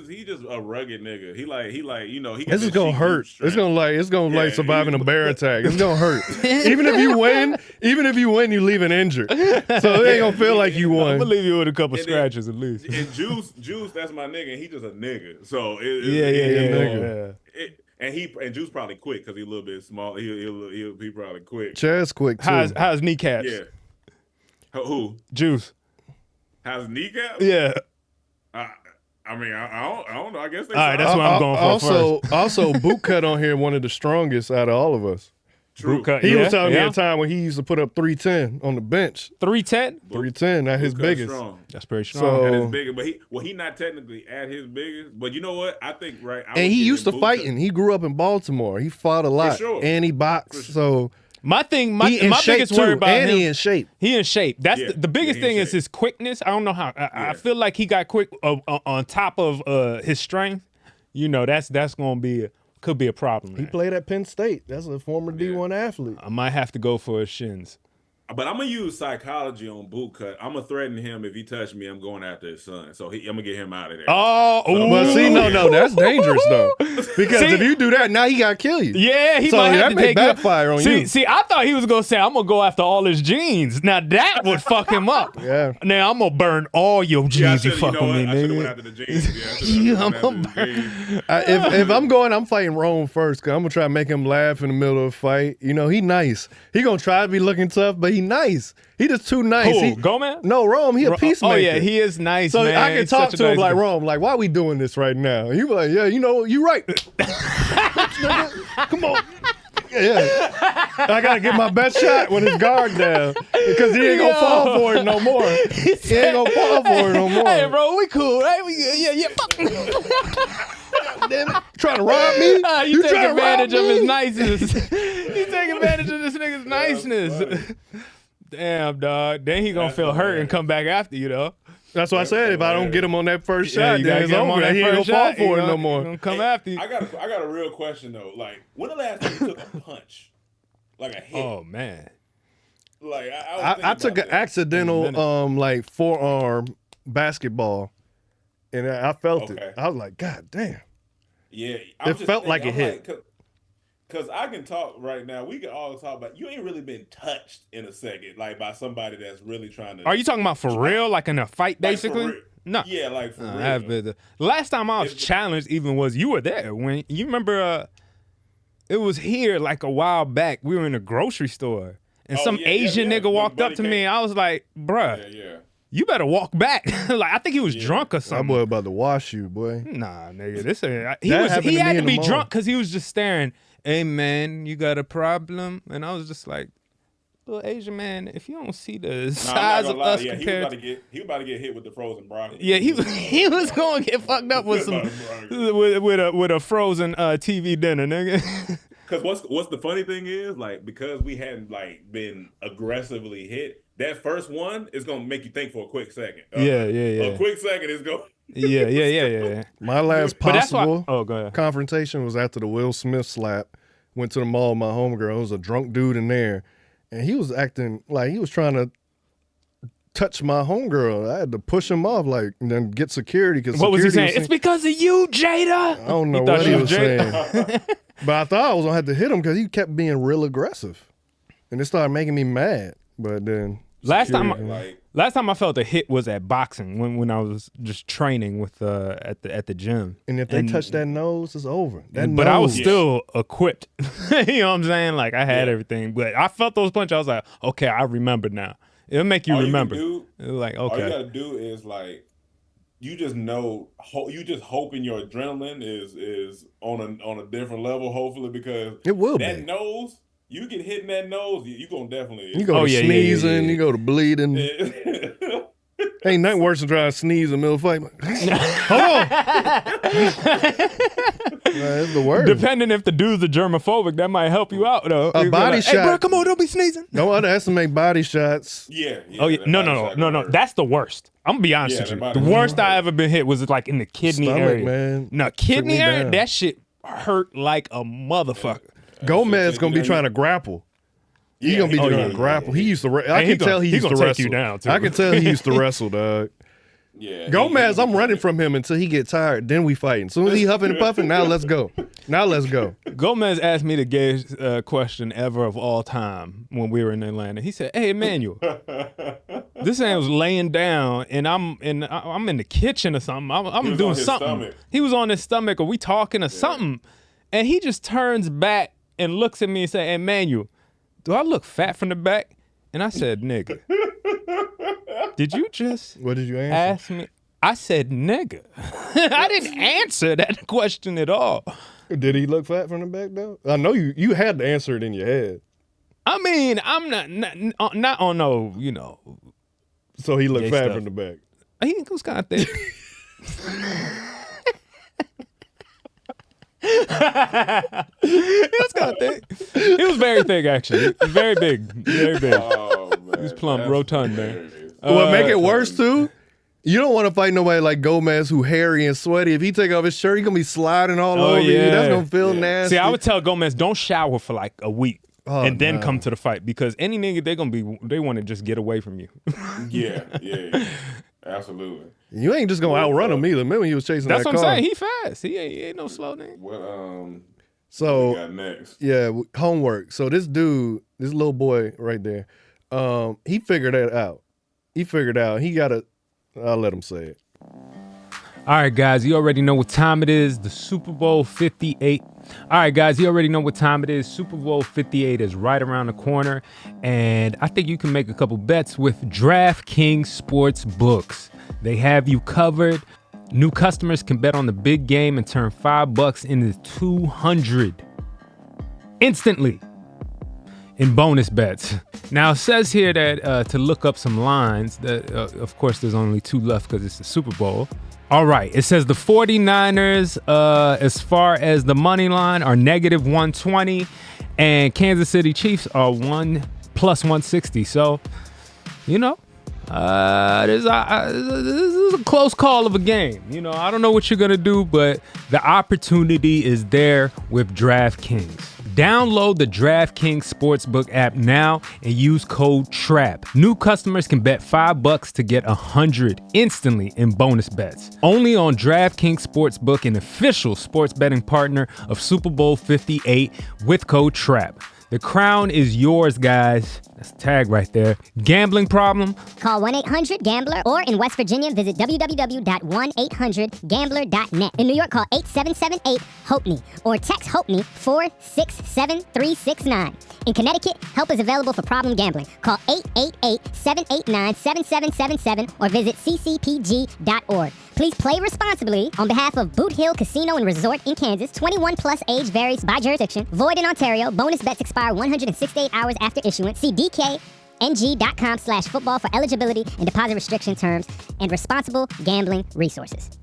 he just a rugged nigga. He like he. This is gonna hurt. It's gonna like surviving a bear attack. It's gonna hurt. even if you win, you leaving injured. So it ain't gonna feel like you won. I'm gonna leave you with a couple scratches at least. And Juice, that's my nigga. And he just a nigga. So And Juice probably quick because he's a little bit small. He'll be probably quick. Chad's quick too. How's kneecaps? Yeah. Who? Juice. How's kneecaps? Yeah. I mean, I don't know. I guess they. All right, that's what I'm going for first. Also, Bootcut on here, one of the strongest out of all of us. True. He was telling me a time when he used to put up 310 on the bench. 310? 310, that's his biggest. Strong. That's pretty strong. So, at his biggest, but he not technically at his biggest. But you know what? I think and he used to fighting. He grew up in Baltimore. He fought a lot, and he boxed. So my biggest worry about him, he in shape. He in shape. That's the biggest thing is his quickness. I don't know how. I feel like he got quick on top of his strength. You know, that's gonna be. Could be a problem. He played at Penn State. That's a former D1 athlete. I might have to go for his shins. But I'm gonna use psychology on Bootcut. I'm gonna threaten him if he touch me. I'm going after his son. So I'm gonna get him out of there. But see, no, that's dangerous though. Because if you do that, now he gotta kill you. Yeah, he so might have that to may take backfire on you. See, I thought he was gonna say, "I'm gonna go after all his jeans." Now that would fuck him up. Yeah. Now I'm gonna burn all your jeans. You fuck with me, I should have went after the jeans. If I'm going, I'm fighting Rome first. Cause I'm gonna try to make him laugh in the middle of the fight. You know, he nice. He gonna try to be looking tough, but he nice. He just too nice. Who, Gomez? No, Rome. He a peacemaker. Oh yeah, he is nice. So man. I can talk to him like, Rome, like, why are we doing this right now? And he was like, yeah, you know, you right. Come on. Yeah. I gotta get my best shot with his guard down because he ain't gonna fall for it no more. He ain't gonna fall for it no more. Hey, bro, we cool, right? Yeah. Fuck. Damn it. Trying to rob me? You take advantage of his niceness. You take advantage of this nigga's niceness. Damn, dog. Then he gonna feel hurt and come back after you, though. That's what I said. If I don't get him on that first shot, you then it's over. He ain't gonna fall for it no more. He gonna come after you. I got a real question though. Like, when the last time you took a punch, like a hit? Oh man. Like I took an accidental like forearm basketball, and I felt it. I was like, God damn. Yeah, it felt like a hit. Because I can talk right now. We can all talk about you ain't really been touched in a second, like by somebody that's really trying to. Are you talking about for real, like in a fight, basically? Like no. Yeah, like for real. I have been. The last time I was challenged even was you were there when you remember. It was here like a while back. We were in a grocery store and some Asian nigga walked up to me. I was like, bruh. You better walk back. Like I think he was drunk or something. That boy about to wash you, boy. Nah, nigga, this ain't. He had to be drunk because he was just staring. Hey man, you got a problem? And I was just like, little Asian man, if you don't see the size of us compared, he was about to get hit with the frozen broccoli. Yeah, he was going to get fucked up with some with a frozen TV dinner, nigga. Because what's the funny thing is, like, because we hadn't like been aggressively hit, that first one is gonna make you think for a quick second. Yeah. A quick second is going. Yeah. My last possible go ahead. confrontation was after the Will Smith slap. Went to the mall with my homegirl. There was a drunk dude in there, and he was acting like he was trying to touch my homegirl. I had to push him off, like, and then get security. What was he saying? It's because of you, Jada. I don't know what he was saying. But I thought I was going to have to hit him because he kept being real aggressive. And it started making me mad. But then... Last time I felt a hit was at boxing when I was just training with at the gym. And if they touch that nose, it's over. But I was still equipped. You know what I'm saying? Like I had everything. But I felt those punches. I was like, okay, I remember now. It'll make you remember. Like, okay. All you gotta do is like, you just know, you just hoping your adrenaline is on a different level. Hopefully, because it will that nose. You get hit in that nose, you gonna definitely. You go to sneezing, you go to bleeding. Ain't nothing worse than trying to sneeze in the middle of a fight. Hold on. That's the worst. Depending if the dude's a germophobic, that might help you out, though. A body shot. Hey, bro, come on, don't be sneezing. Don't underestimate body shots. Yeah. No. That's the worst. I'm gonna be honest with you. The worst I ever been hit was like in the kidney area. Man. No, kidney area, that shit hurt like a motherfucker. Gomez gonna be trying to grapple. He gonna be doing grapple. He used to. I can tell he used to wrestle. Take you down too. I can tell he used to wrestle, dog. Yeah. Gomez, I'm running from him until he get tired. Then we fighting. As soon as he huffing and puffing, now let's go. Gomez asked me the gayest question ever of all time when we were in Atlanta. He said, "Hey, Emmanuel, this man was laying down, and I'm in the kitchen or something. I'm doing something. Stomach. He was on his stomach, or we talking or something, and he just turns back and looks at me and say, "Hey, Emmanuel, do I look fat from the back?" And I said, "Nigga." Did you just What did you ask me? I said, nigga. I didn't answer that question at all. Did he look fat from the back, though? I know you had to answer it in your head. I mean, I'm not on no, So he looked fat stuff. from the back. He was kind of thick. He was kind of thick. He was very thick, actually. Very big. Very big. Oh, man. He was plump, rotund, man. What make it worse, too? You don't want to fight nobody like Gomez who hairy and sweaty. If he take off his shirt, he going to be sliding all over you. That's going to feel nasty. See, I would tell Gomez, don't shower for like a week. And then come to the fight, because any nigga they want to just get away from you. Yeah, absolutely. You ain't just gonna outrun him either. Remember he was chasing that car. That's what I'm saying. He fast. He ain't no slow nigga. What so we got next? Yeah, homework. So this dude, this little boy right there, he figured that out. He gotta. I'll let him say it. All right, guys, you already know what time it is. The Super Bowl 58. All right, guys, you already know what time it is. Super Bowl 58 is right around the corner. And I think you can make a couple bets with DraftKings Sports Books. They have you covered. New customers can bet on the big game and turn $5 into $200 instantly in bonus bets. Now, it says here that to look up some lines, that of course, there's only 2 left because it's the Super Bowl. All right, it says the 49ers, as far as the money line, are negative 120, and Kansas City Chiefs are plus 160. So, this is a close call of a game. I don't know what you're going to do, but the opportunity is there with DraftKings. Download the DraftKings Sportsbook app now and use code TRAP. New customers can bet $5 to get $100 instantly in bonus bets. Only on DraftKings Sportsbook, an official sports betting partner of Super Bowl 58 with code TRAP. The crown is yours, guys. That's a tag right there. Gambling problem? Call 1-800-GAMBLER, or in West Virginia, visit www.1800gambler.net. In New York, call 877-8-HOPE-NY or text HOPE-NY 467-369. In Connecticut, help is available for problem gambling. Call 888-789-7777 or visit ccpg.org. Please play responsibly on behalf of Boot Hill Casino and Resort in Kansas. 21 plus age varies by jurisdiction. Void in Ontario. Bonus bets expire 168 hours after issuance. See DKNG.com/football for eligibility and deposit restriction terms and responsible gambling resources.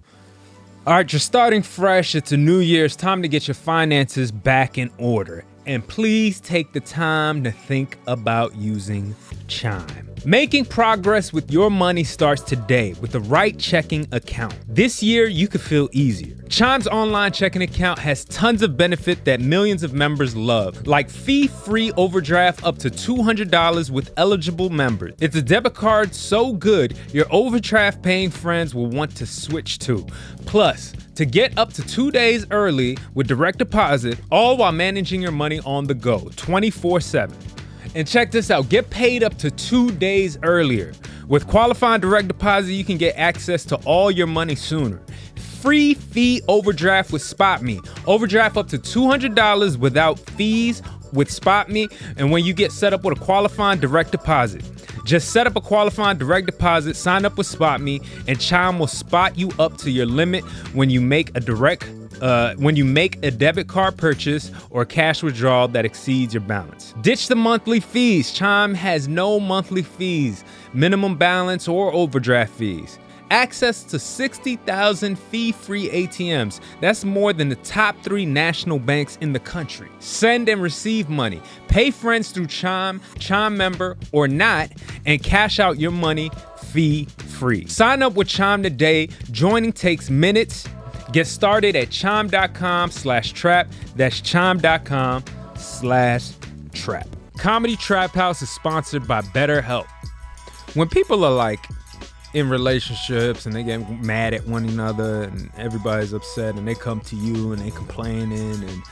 All right, you're starting fresh. It's a new year. It's time to get your finances back in order. And please take the time to think about using Chime. Making progress with your money starts today with the right checking account. This year, you could feel easier. Chime's online checking account has tons of benefit that millions of members love, like fee-free overdraft up to $200 with eligible members. It's a debit card so good, your overdraft paying friends will want to switch to. Plus, to get up to 2 days early with direct deposit, all while managing your money on the go, 24/7. And check this out, get paid up to 2 days earlier. With qualifying direct deposit, you can get access to all your money sooner. Free fee overdraft with SpotMe. Overdraft up to $200 without fees with SpotMe, and when you get set up with a qualifying direct deposit. Just set up a qualifying direct deposit, sign up with SpotMe, and Chime will spot you up to your limit when you make a debit card purchase or cash withdrawal that exceeds your balance. Ditch the monthly fees. Chime has no monthly fees, minimum balance, or overdraft fees. Access to 60,000 fee-free ATMs. That's more than the top 3 national banks in the country. Send and receive money. Pay friends through Chime, Chime member or not, and cash out your money fee-free. Sign up with Chime today. Joining takes minutes. Get started at chime.com/trap. That's chime.com/trap. Comedy Trap House is sponsored by BetterHelp. When people are like in relationships and they get mad at one another and everybody's upset and they come to you and they complaining, and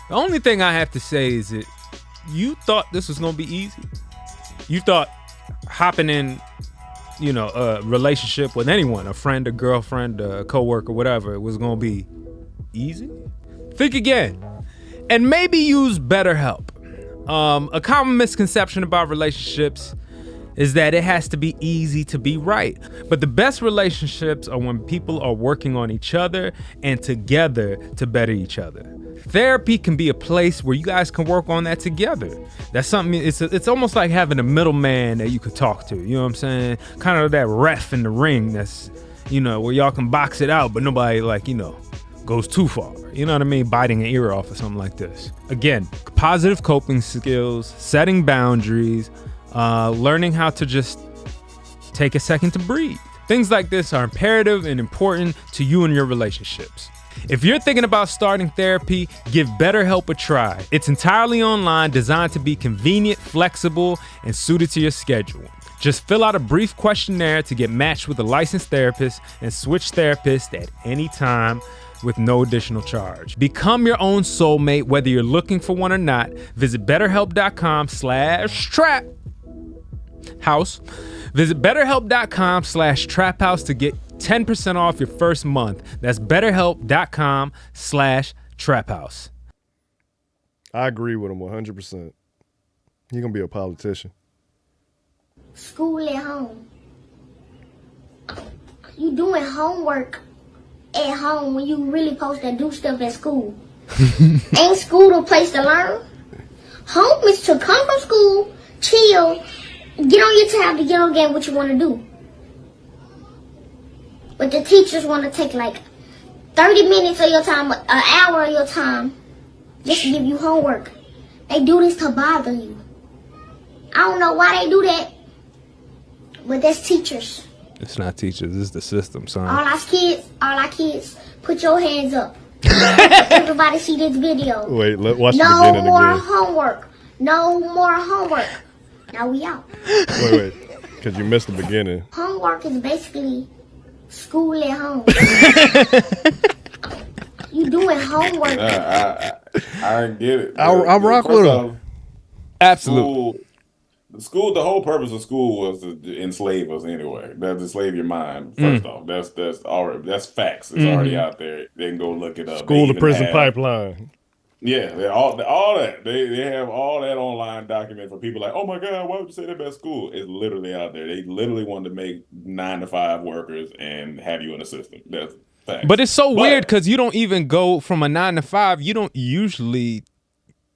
the only thing I have to say is that you thought this was gonna be easy. You thought hopping in, a relationship with anyone, a friend, a girlfriend, a coworker, whatever, it was gonna be easy? Think again, and maybe use BetterHelp. A common misconception about relationships is that it has to be easy to be right. But the best relationships are when people are working on each other and together to better each other. Therapy can be a place where you guys can work on that together. That's something, it's almost like having a middleman that you could talk to, you know what I'm saying? Kind of that ref in the ring that's, where y'all can box it out, but nobody goes too far. You know what I mean? Biting an ear off or something like this. Again, positive coping skills, setting boundaries, learning how to just take a second to breathe. Things like this are imperative and important to you and your relationships. If you're thinking about starting therapy, give BetterHelp a try. It's entirely online, designed to be convenient, flexible, and suited to your schedule. Just fill out a brief questionnaire to get matched with a licensed therapist and switch therapists at any time with no additional charge. Become your own soulmate, whether you're looking for one or not. Visit BetterHelp.com/trap house. Visit BetterHelp.com/trap house to get 10% off your first month. That's BetterHelp.com/trap house. I agree with him 100%. You're gonna be a politician. School at home. You doing homework at home when you really supposed to do stuff at school. Ain't school the place to learn? Home is to come from school, chill, get on your tab to get on game what you want to do. But the teachers want to take like 30 minutes of your time, an hour of your time, just to give you homework. They do this to bother you. I don't know why they do that, but that's teachers. It's not teachers, it's the system, son. All our kids, put your hands up. Everybody see this video. Wait, watch the no beginning more again. homework. No more homework. Now we out. Wait, because you missed the beginning. Homework is basically school at home. You doing homework. I get it. I rock with him. Absolutely. The whole purpose of school was to enslave us anyway. That's to enslave your mind. First off, that's facts. It's already out there. They can go look it up. School to prison pipeline. Yeah, all that. They have all that online document for people like, oh my God, why would you say that about school? It's literally out there. They literally want to make 9-to-5 workers and have you in the system. That's facts. But it's so weird because you don't even go from a 9-to-5. You don't usually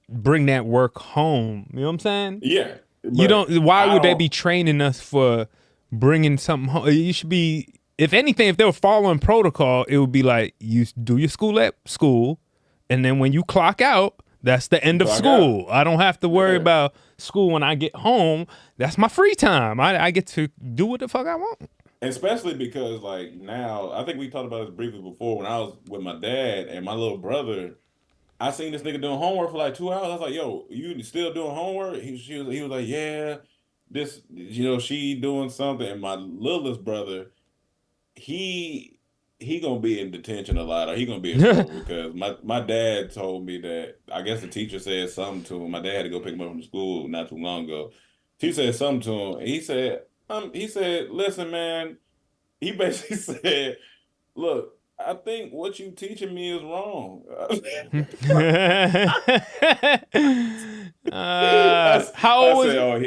bring that work home. You know what I'm saying? Yeah. You don't. Why would they be training us for bringing something home? You should be. If anything, if they were following protocol, it would be like you do your school at school, and then when you clock out, that's the end of school. I don't have to worry about school when I get home. That's my free time. I get to do what the fuck I want. Especially because like now, I think we talked about this briefly before when I was with my dad and my little brother. I seen this nigga doing homework for like 2 hours. I was like, yo, you still doing homework? He was like, yeah, this, she doing something. And my littlest brother, he gonna be in detention a lot, or he gonna be in trouble because my dad told me that, I guess the teacher said something to him. My dad had to go pick him up from school not too long ago. She said something to him. He said, listen, man, he basically said, look, I think what you teaching me is wrong. How old was he? Oh,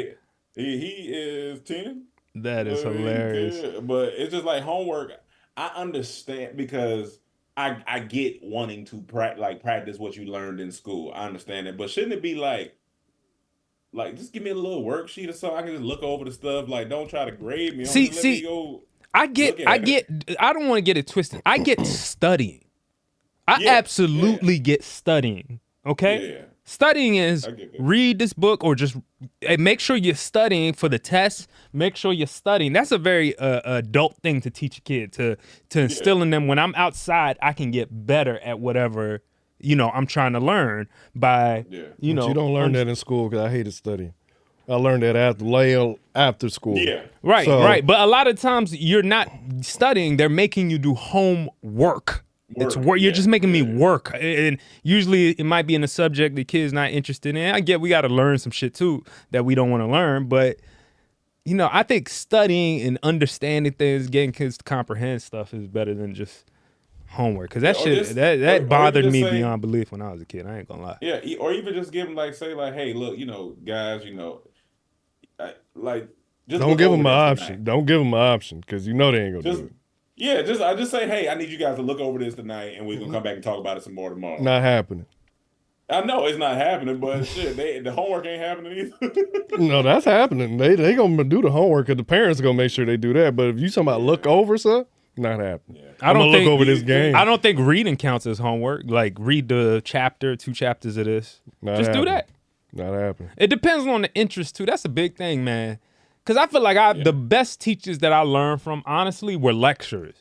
he is 10. That is hilarious. But it's just like homework. I understand because I get wanting to practice what you learned in school. I understand it, but shouldn't it be like just give me a little worksheet or something? I can just look over the stuff. Like, don't try to grade me. I don't want to get it twisted. I get studying. I absolutely get studying. Okay? Yeah. Studying is read this book or just make sure you're studying for the test. Make sure you're studying. That's a very adult thing to teach a kid, to instill in them. When I'm outside, I can get better at whatever I'm trying to learn by, But you don't learn that in school because I hated studying. I learned that after school. Yeah. Right. But a lot of times you're not studying. They're making you do homework. It's work. You're just making me work. And usually it might be in a subject the kid's not interested in. I get we got to learn some shit too that we don't want to learn. But, I think studying and understanding things, getting kids to comprehend stuff is better than just homework. Because that bothered me beyond belief when I was a kid. I ain't going to lie. Yeah. Or even just give them hey, look, guys, just don't give them an option. Don't give them an option because they ain't gonna do it. Yeah, I just say, hey, I need you guys to look over this tonight, and we're gonna come back and talk about it some more tomorrow. Not happening. I know it's not happening, but shit, the homework ain't happening either. No, that's happening. They gonna do the homework, and the parents are gonna make sure they do that. But if you talking about look over stuff, not happening. Yeah. I don't think look over this game. I don't think reading counts as homework. Like read the 2 chapters of this. Do that. Not happening. It depends on the interest too. That's a big thing, man. Because I feel like the best teachers that I learned from, honestly, were lecturers.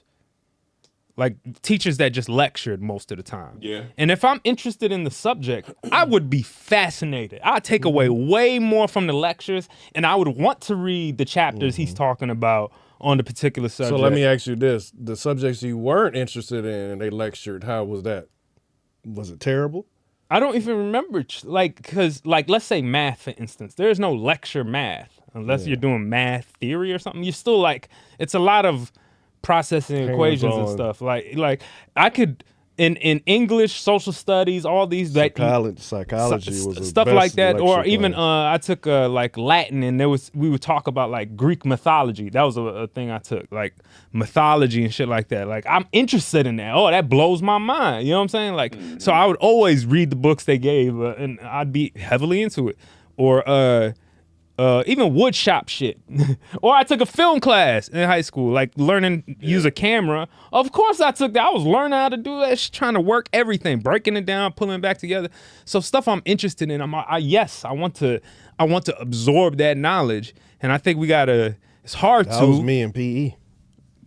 Like teachers that just lectured most of the time. Yeah. And if I'm interested in the subject, I would be fascinated. I'd take away way more from the lectures, and I would want to read the chapters he's talking about on the particular subject. So let me ask you this. The subjects you weren't interested in and they lectured, how was that? Was it terrible? I don't even remember, because let's say math, for instance. There's no lecture math unless you're doing math theory or something. You're still it's a lot of processing equations and stuff. Like I could, in English, social studies, all these psychology was the stuff best like that, or lecture even class. I took Latin, and we would talk about Greek mythology. That was a thing I took, mythology and shit like that. I'm interested in that. Oh, that blows my mind. You know what I'm saying? So I would always read the books they gave, and I'd be heavily into it. Or even wood shop shit. Or I took a film class in high school, learning use a camera. Of course I took that. I was learning how to do that, trying to work everything, breaking it down, pulling it back together. So stuff I'm interested in, I want to absorb that knowledge. And I think it's hard to. That was me in PE.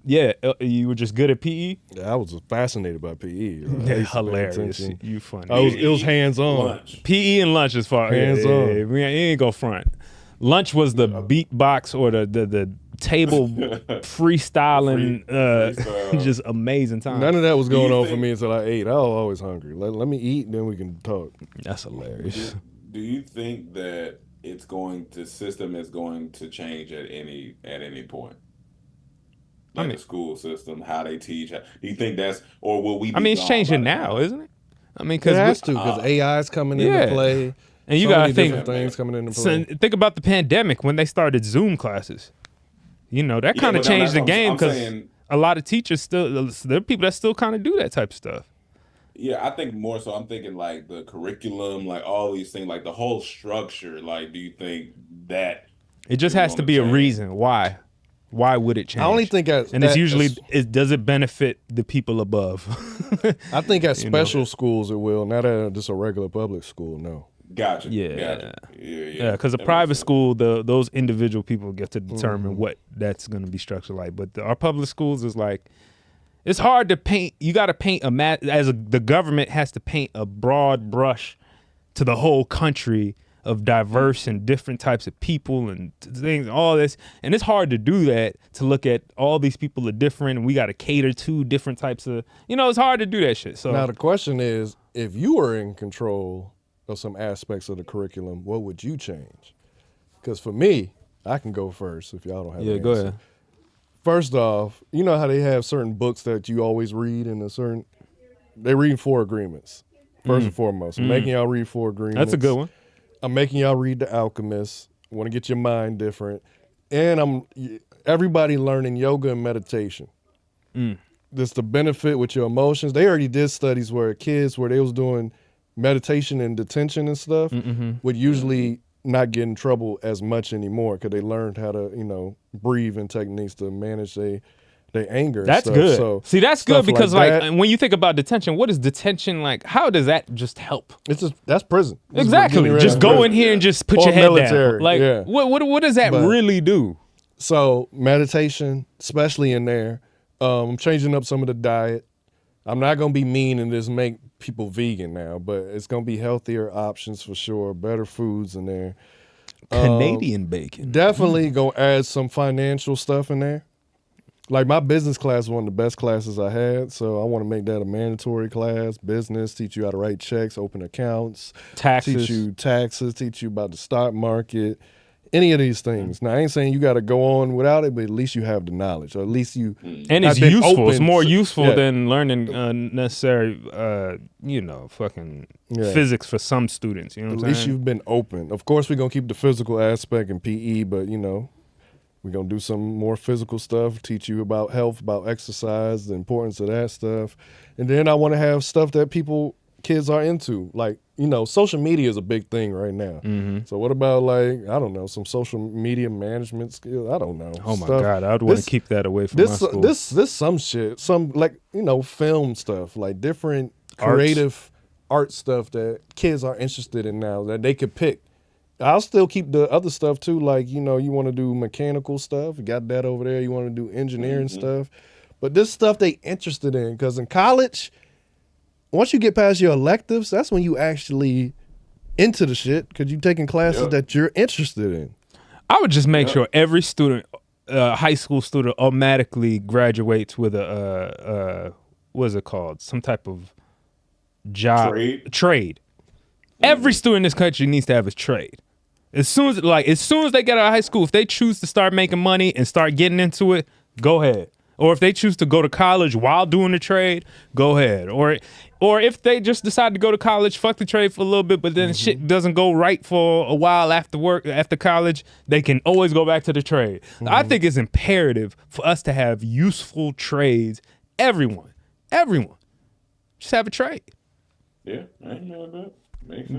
Yeah, you were just good at PE? Yeah, I was fascinated by PE. Yeah, hilarious. You funny. It was hands-on. PE and lunch is far. Hands-on. Yeah, we ain't go front. Lunch was the beatbox or the table freestyling, just amazing time. None of that was going on for me until I ate. I was always hungry. Let me eat, and then we can talk. That's hilarious. Do you think that the system is going to change at any point? The school system, how they teach. Do you think or will we? It's changing now, isn't it? It has to, because AI is coming into play. And you gotta think things coming into play. Think about the pandemic when they started Zoom classes. That kind of changed the game because a lot of teachers there are people that still kind of do that type of stuff. Yeah, I think more so. I'm thinking the curriculum, all these things, the whole structure. Do you think that it just has to be a reason why? Why would it change? I only think it's usually does it benefit the people above? I think at special schools it will, not at just a regular public school. No. Gotcha. Yeah. Yeah. Because a private school, those individual people get to determine what that's going to be structured like. But our public schools is it's hard to paint. You got to paint the government has to paint a broad brush to the whole country of diverse and different types of people and things, all this. And it's hard to do that, to look at all these people are different and we got to cater to different types of, it's hard to do that shit. So now the question is, if you were in control of some aspects of the curriculum, what would you change? Because for me, I can go first if y'all don't have an answer. Go ahead. First off, you know how they have certain books that you always read they read 4 agreements, first and foremost. I'm making y'all read 4 agreements. That's a good one. I'm making y'all read The Alchemist. I want to get your mind different. And everybody learning yoga and meditation. This the benefit with your emotions. They already did studies where kids, where they was doing meditation and detention and stuff, would usually not get in trouble as much anymore because they learned how to, breathe and techniques to manage their anger. That's and stuff. good. So see, that's good because that, when you think about detention, what is detention like? How does that just help? That's prison. Exactly. Just go in here and just put your head down. What does that really do? So meditation, especially in there, changing up some of the diet. I'm not gonna be mean and just make people vegan now, but it's gonna be healthier options for sure, better foods in there. Canadian bacon. Definitely gonna add some financial stuff in there. Like my business class is one of the best classes I had, so I want to make that a mandatory class. Business, teach you how to write checks, open accounts, taxes, teach you about the stock market, any of these things. Now I ain't saying you got to go on without it, but at least you have the knowledge, or at least you. And it's useful. It's more useful than learning necessary, fucking physics for some students. You know what I'm saying? At least you've been open. Of course, we're gonna keep the physical aspect in PE, but we're going to do some more physical stuff, teach you about health, about exercise, the importance of that stuff. And then I want to have stuff that kids are into. Like, social media is a big thing right now. Mm-hmm. So what about some social media management skills? I don't know. Oh my God, I'd want to keep that away from my school. This some shit, film stuff, like different creative art stuff that kids are interested in now that they could pick. I'll still keep the other stuff too, like, you want to do mechanical stuff, you got that over there, you want to do engineering stuff. But this stuff they interested in, because in college, once you get past your electives, that's when you actually into the shit, because you're taking classes that you're interested in. I would just make sure every student, high school student, automatically graduates with what is it called? Some type of job. Trade. Every student in this country needs to have a trade. As soon as they get out of high school, if they choose to start making money and start getting into it, go ahead. Or if they choose to go to college while doing the trade, go ahead. Or if they just decide to go to college, fuck the trade for a little bit, but then shit doesn't go right for a while after college, they can always go back to the trade. I think it's imperative for us to have useful trades. Everyone. Just have a trade. Yeah, I ain't mad at that.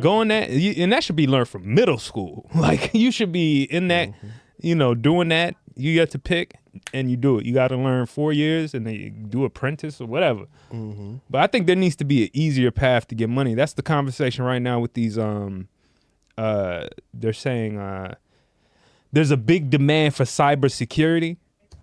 Go in that, and that should be learned from middle school. Like, you should be in that, doing that. You get to pick, and you do it. You got to learn 4 years, and then you do apprentice or whatever. But I think there needs to be an easier path to get money. That's the conversation right now with these. They're saying there's a big demand for cybersecurity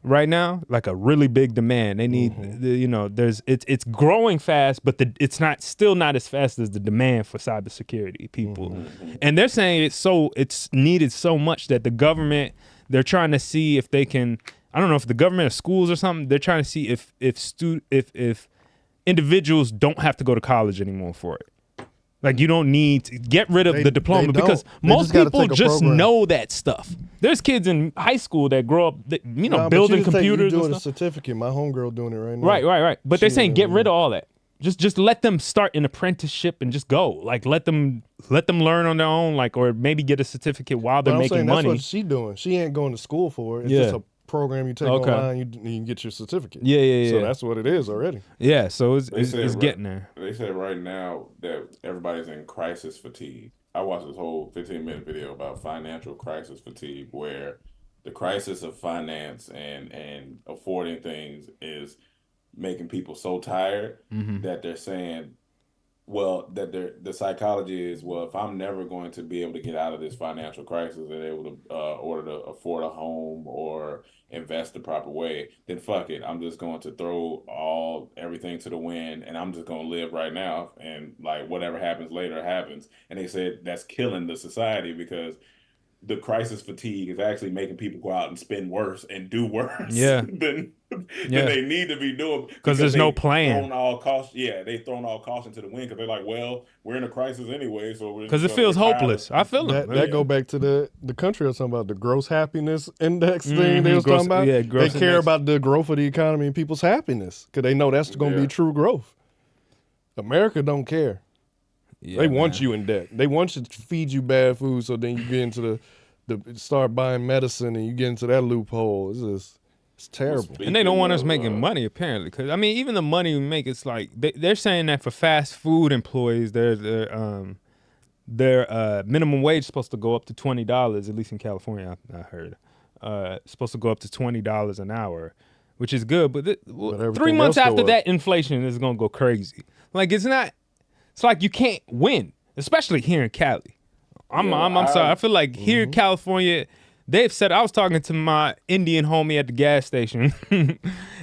right now, like a really big demand. They need, it's growing fast, but it's still not as fast as the demand for cybersecurity people. And they're saying it's needed so much that the government, they're trying to see if they can, I don't know if the government or schools or something, they're trying to see if individuals don't have to go to college anymore for it. Like, you don't need to get rid of the diploma, because most people just know that stuff. There's kids in high school that grow up, building computers. You're doing a certificate. My homegirl doing it right now. Right. But they're saying get rid of all that. Just let them start an apprenticeship and just go. Like, let them learn on their own, like, or maybe get a certificate while they're making money. That's what she's doing. She ain't going to school for it. It's just a program you take online, you can get your certificate. Yeah. So that's what it is already. Yeah, so it's getting there. They say right now that everybody's in crisis fatigue. I watched this whole 15-minute video about financial crisis fatigue, where the crisis of finance and affording things is making people so tired that they're saying, the psychology is, if I'm never going to be able to get out of this financial crisis and able to afford a home or invest the proper way, then fuck it. I'm just going to throw everything to the wind, and I'm just going to live right now, and like whatever happens later happens. And they said that's killing the society, because the crisis fatigue is actually making people go out and spend worse and do worse than they need to be doing, because there's no plan. They've thrown all caution to the wind, because they're like, we're in a crisis anyway, so because it feels hopeless. I feel that go back to the country I was talking about, the gross happiness index thing they was talking about. Yeah, they care about the growth of the economy and people's happiness, because they know that's going to be true growth. America don't care. They want you in debt. They want you to feed you bad food, so then you get into the start buying medicine, and you get into that loophole. It's terrible. And they don't want us making money, apparently. Because, I mean, even the money we make, it's like they're saying that for fast food employees, their minimum wage is supposed to go up to $20, at least in California, I heard. It's supposed to go up to $20 an hour, which is good. But 3 months after that, inflation is going to go crazy. Like, it's like you can't win, especially here in Cali. I'm sorry. I feel like here in California, they've said, I was talking to my Indian homie at the gas station,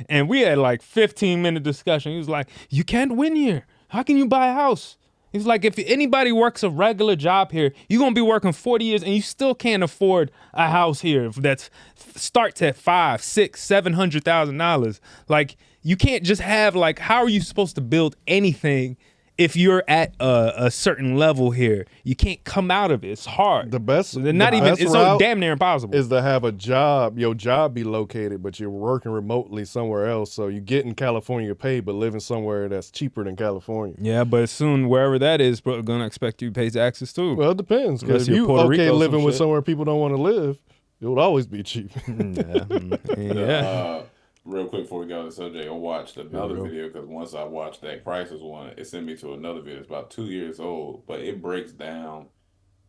and we had like 15-minute discussion. He was like, you can't win here. How can you buy a house? He's like, if anybody works a regular job here, you're going to be working 40 years and you still can't afford a house here that starts at $500,000, $600,000, $700,000. Like, you can't just have, like, how are you supposed to build anything if you're at a certain level here? You can't come out of it. It's hard. It's so damn near impossible. Is to have a job, your job be located, but you're working remotely somewhere else. So you get in California paid, but living somewhere that's cheaper than California. Yeah, but soon, wherever that is, bro, gonna expect you to pay taxes too. Well, it depends. Because if you living with somewhere people don't want to live, it would always be cheap. Yeah. Real quick before we go to the subject, I watched another video because once I watched that Crisis one, it sent me to another video. It's about 2 years old, but it breaks down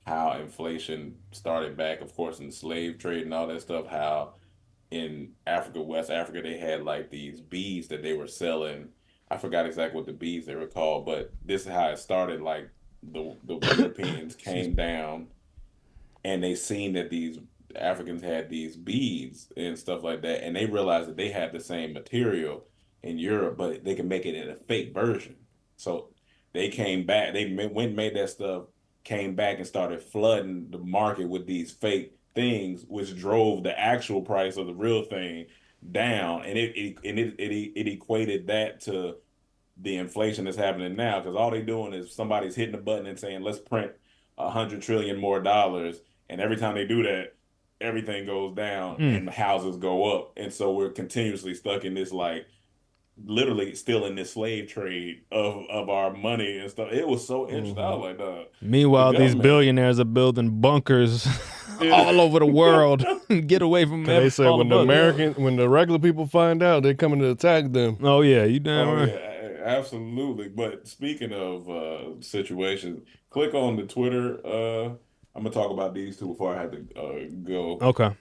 how inflation started back, of course, in the slave trade and all that stuff. How in Africa, West Africa, they had like these beads that they were selling. I forgot exactly what the beads they were called, but this is how it started. Like the Europeans came down and they seen that these Africans had these beads and stuff like that, and they realized that they had the same material in Europe, but they can make it in a fake version. So they came back, they went and made that stuff, came back and started flooding the market with these fake things, which drove the actual price of the real thing down, and it equated that to the inflation that's happening now, because all they're doing is somebody's hitting a button and saying, let's print 100 trillion more dollars, and every time they do that, everything goes down and the houses go up. And so we're continuously stuck in this, like, literally still in this slave trade of our money and stuff. It was so interesting. I was like, meanwhile, these billionaires are building bunkers all over the world. Get away from them. They say when the regular people find out, they're coming to attack them. Oh, yeah, you damn right. Yeah, absolutely. But speaking of situations, click on the Twitter. I'm gonna talk about these two before I have to go. Okay.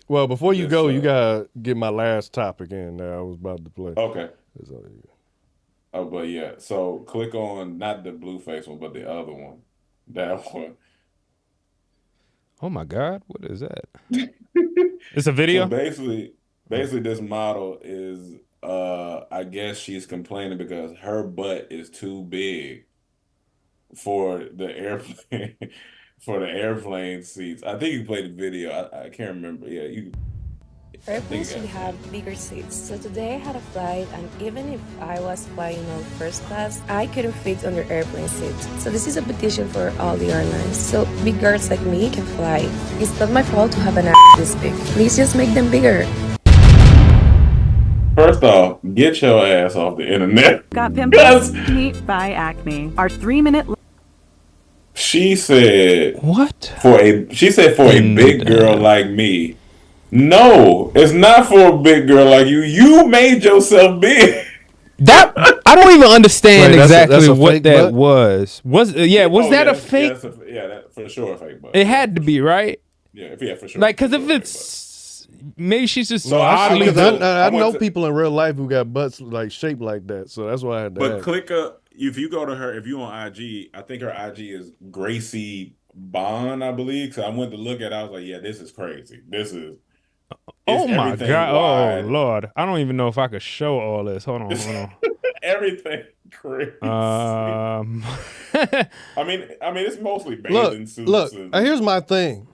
Well, before you go, you gotta get my last topic in that I was about to play. Okay. Oh, but yeah. So click on not the Blueface one, but the other one. That one. Oh my God! What is that? It's a video. So basically, this model is, I guess she's complaining because her butt is too big for the airplane. For the airplane seats. I think you played the video. I can't remember. Yeah, you. Airplanes should have bigger seats. So today I had a flight, and even if I was flying on first class, I couldn't fit on your airplane seat. So this is a petition for all the airlines. So big girls like me can fly. It's not my fault to have an ass this big. Please just make them bigger. First off, get your ass off the internet. Got pimples? Meet by acne. Our 3-minute. She said, "What for a big girl like me? No, it's not for a big girl like you. You made yourself big." That I don't even understand exactly what that was. Was that a fake? Yeah, that for sure a fake butt. It had to be, right? Yeah, for sure. Like, because if it's maybe she's just oddly built. I know people in real life who got butts like shaped like that, so that's why I had to. But click up. If you go to her, if you on IG, I think her IG is Gracie Bond, I believe. So I went to look at it. I was like, yeah, this is crazy. Oh my God. Wide. Oh Lord. I don't even know if I could show all this. Hold on. Everything crazy. I mean, it's mostly bathing suits. Look, here's my thing.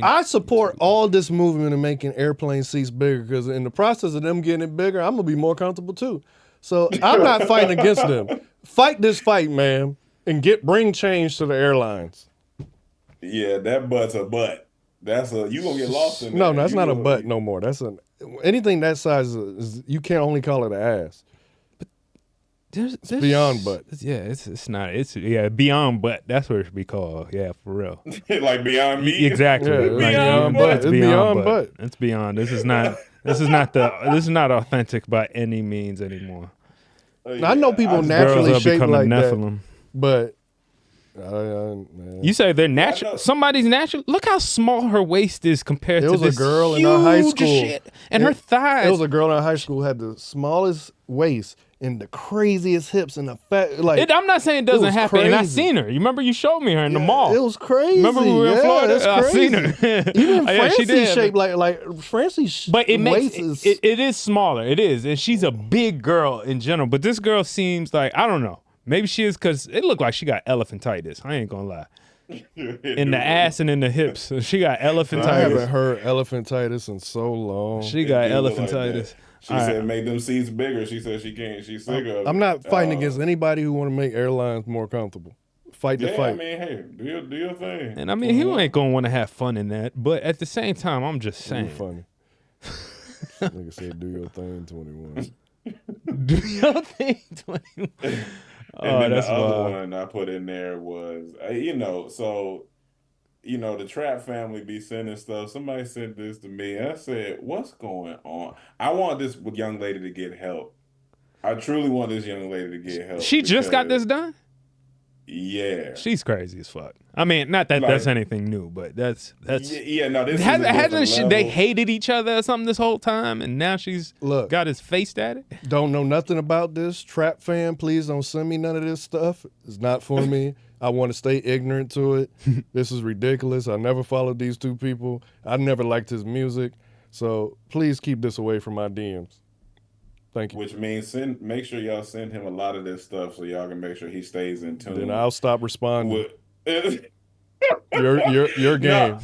I support all this movement of making airplane seats bigger, because in the process of them getting it bigger, I'm gonna be more comfortable too. So I'm not fighting against them. Fight this fight, man, and bring change to the airlines. Yeah, that butt's a butt. You gonna get lost in that. No, that's not a butt no more. Anything that size is you can't only call it an ass. But it's beyond butt. Yeah, it's not. It's beyond butt. That's what it should be called. Yeah, for real. Like beyond me. Exactly. Yeah, beyond butt. It's beyond butt. It's beyond. This is not authentic by any means anymore. Now, I know people naturally shaped like Nephilim. That, but you say they're natural. Somebody's natural. Look how small her waist is compared to this. There was a girl in our high school, and her thighs. There was a girl in our high school who had the smallest waist, and the craziest hips and the fat. Like I'm not saying it doesn't happen. crazy. And I seen her. You remember you showed me her in the mall. It was crazy. Remember we were in Florida? That's crazy. I seen her. Even she Francie's shape like Francie's but it makes waist it is smaller. It is, and she's a big girl in general. But this girl seems like, I don't know. Maybe she is because it looked like she got elephantitis. I ain't gonna lie. In the ass and in the hips. She got elephantitis. I haven't heard elephantitis in so long. She got elephantitis. She said make them seats bigger. She said she can't. She's sick of it. I'm not fighting against anybody who want to make airlines more comfortable. Fight the fight. I mean, hey, do your thing. And I mean, he ain't gonna want to have fun in that. But at the same time, I'm just saying. You're funny. Nigga said, "Do your thing, 21." Do your thing, 21. And then the other one I put in there was, the Trap family be sending stuff. Somebody sent this to me. I said, what's going on? I want this young lady to get help. I truly want this young lady to get help. She just got this done? Yeah. She's crazy as fuck. I mean, not that that's anything new, but that's no, this hasn't they hated each other or something this whole time, and now she's got his face at it? Don't know nothing about this. Trap fan, please don't send me none of this stuff. It's not for me. I want to stay ignorant to it. This is ridiculous. I never followed these two people. I never liked his music. So please keep this away from my DMs. Thank you. Which means make sure y'all send him a lot of this stuff so y'all can make sure he stays in tune. Then I'll stop responding. Your game.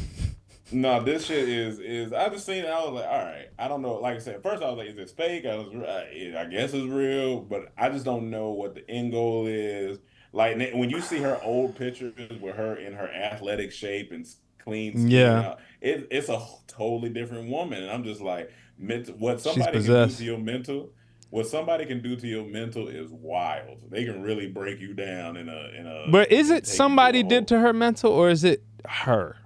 No, this shit is. I just seen it. I was like, all right. I don't know. Like I said, first I was like, is this fake? I guess it's real, but I just don't know what the end goal is. Like when you see her old pictures with her in her athletic shape and clean skin, it's a totally different woman. And I'm just like, what somebody can do to your mental. What somebody can do to your mental is wild. They can really break you down in a. But is it somebody did to her mental, or is it her?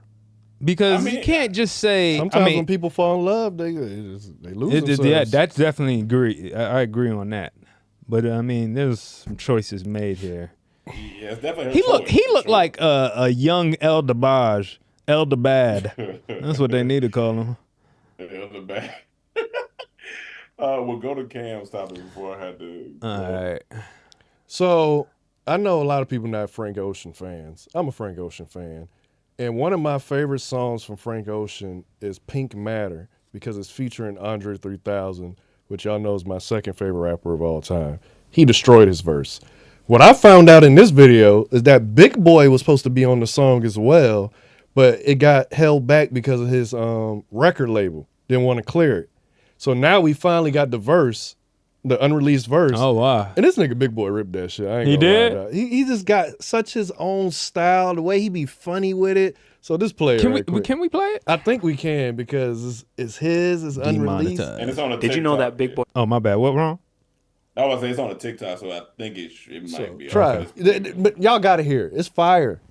Because you can't just say. Sometimes when people fall in love, they lose themselves. Yeah, that's definitely agree. I agree on that. But I mean, there's some choices made here. Yeah, it's definitely. He looked like a young Eldabad. That's what they need to call him. Eldabad. We'll go to Cam's topic before I had to. All right. So I know a lot of people not Frank Ocean fans. I'm a Frank Ocean fan. And one of my favorite songs from Frank Ocean is Pink Matter because it's featuring Andre 3000, which y'all know is my second favorite rapper of all time. He destroyed his verse. What I found out in this video is that Big Boy was supposed to be on the song as well, but it got held back because of his record label. Didn't want to clear it. So now we finally got the verse, the unreleased verse. Oh, wow. And this nigga Big Boy ripped that shit. I ain't he gonna did? lie. He just got such his own style, the way he be funny with it. So this play can we play it? I think we can because it's unreleased. And it's on a TikTok. Did you know that Big Boy? Oh, my bad. What wrong? I was say it's on a TikTok, so I think it might be. Try it. But y'all got to hear it. It's fire.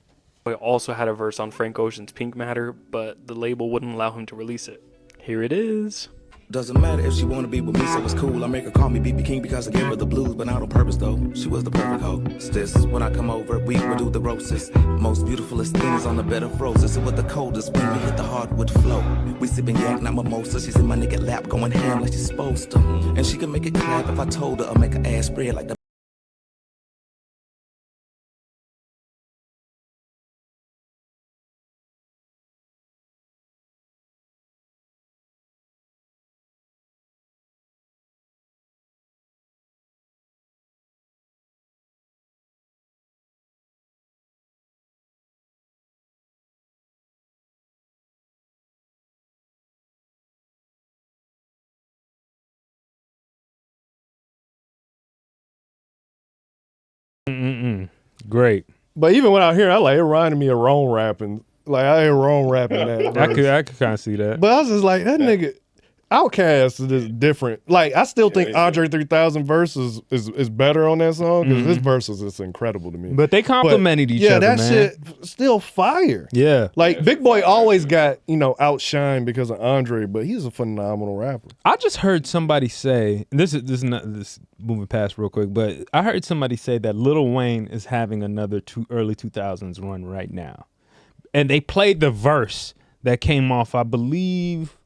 Boy also had a verse on Frank Ocean's Pink Matter, but the label wouldn't allow him to release it. Here it is. Doesn't matter if she wanna be with me, so it's cool. I make her call me BB King because I gave her the blues, but not on purpose though. She was the perfect hostess. When I come over, we would do the roses. Most beautifulest things on the bed of roses. It was the coldest when we hit the hardwood flow. We sipping yak, not mimosa. She's in my nigga lap, going ham like she's supposed to. And she can make it clap if I told her, I'll make her ass spread like the. Great. But even when I hear it, I like it reminded me of Rome rapping. Like I hear Rome rapping that. I could kind of see that. But I was just like, that nigga, Outkast is just different. Like I still think Andre 3000 verses is better on that song because his verses is incredible to me. But they complimented each other, that man. shit still fire. Yeah. Like Big Boy always got, outshined because of Andre, but he's a phenomenal rapper. I just heard somebody say, this is not this moving past real quick, but I heard somebody say that Lil Wayne is having another early 2000s run right now. And they played the verse that came off, I believe,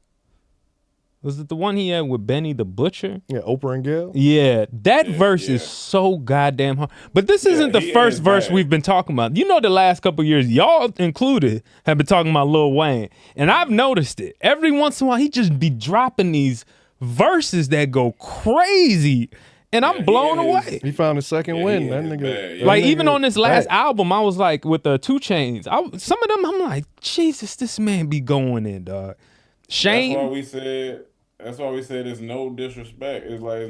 Was it the one he had with Benny the Butcher? Yeah, Oprah and Gail. Yeah, that verse is so goddamn hard. But this isn't the first verse we've been talking about. You know, the last couple of years, y'all included, have been talking about Lil Wayne. And I've noticed it. Every once in a while, he just be dropping these verses that go crazy. And I'm blown away. He found a second win. That nigga. Like, even on this last album, I was like, with the 2 Chainz, some of them, I'm like, Jesus, this man be going in, dog. Shane. That's why we said there's no disrespect. It's like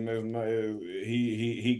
he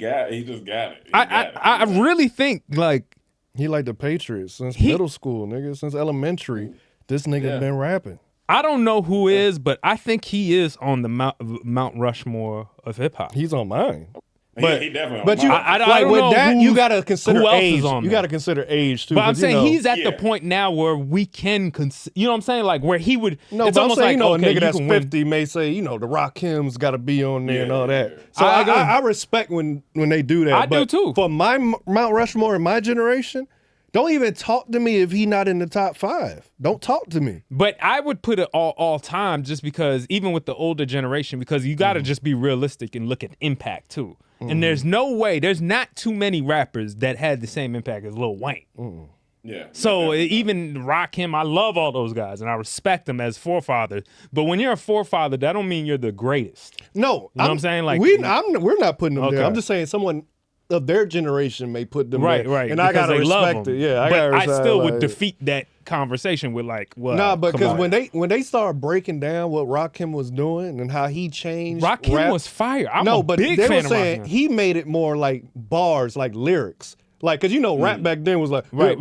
just got it. I really think like he like the Patriots since middle school, nigga. Since elementary, this nigga been rapping. I don't know who is, but I think he is on the Mount Rushmore of hip hop. He's on mine. But he definitely. But you, I like don't with know that, you gotta consider who else age. is on You there. gotta consider age too. But I'm saying you know, he's at the point now where we can, you know what I'm saying? Like where he would. No, it's but I'm almost saying, like a okay, nigga that's can win. 50 may say, the Rakim's got to be on there and all that. So I respect when they do that. I do too. For my Mount Rushmore in my generation, don't even talk to me if he not in the top 5. Don't talk to me. But I would put it all time just because even with the older generation, because you got to just be realistic and look at impact too. And there's no way, there's not too many rappers that had the same impact as Lil Wayne. Yeah. So even Rakim, I love all those guys and I respect them as forefathers. But when you're a forefather, that don't mean you're the greatest. No, you know what I'm saying? Like we're not putting them there. Okay. I'm just saying someone of their generation may put them right, there. right. And I gotta respect it. Yeah, I still would defeat that conversation with like, well, nah, but because when they start breaking down what Rakim was doing and how he changed, Rakim rap, was fire. I'm no, a but big they fan were of saying Rakim. he made it more like bars, like lyrics. Like, cause rap back then was like, right.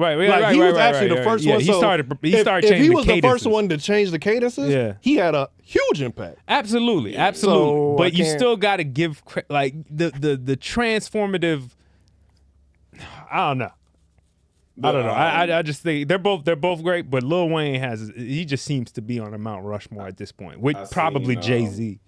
He was actually the first one. He so started if changing he was the the first one to change the cadences, he had a huge impact. Absolutely. So, but you still got to give like the transformative. I don't know. I just think they're both great, but Lil Wayne he just seems to be on a Mount Rushmore at this point, with probably Jay-Z.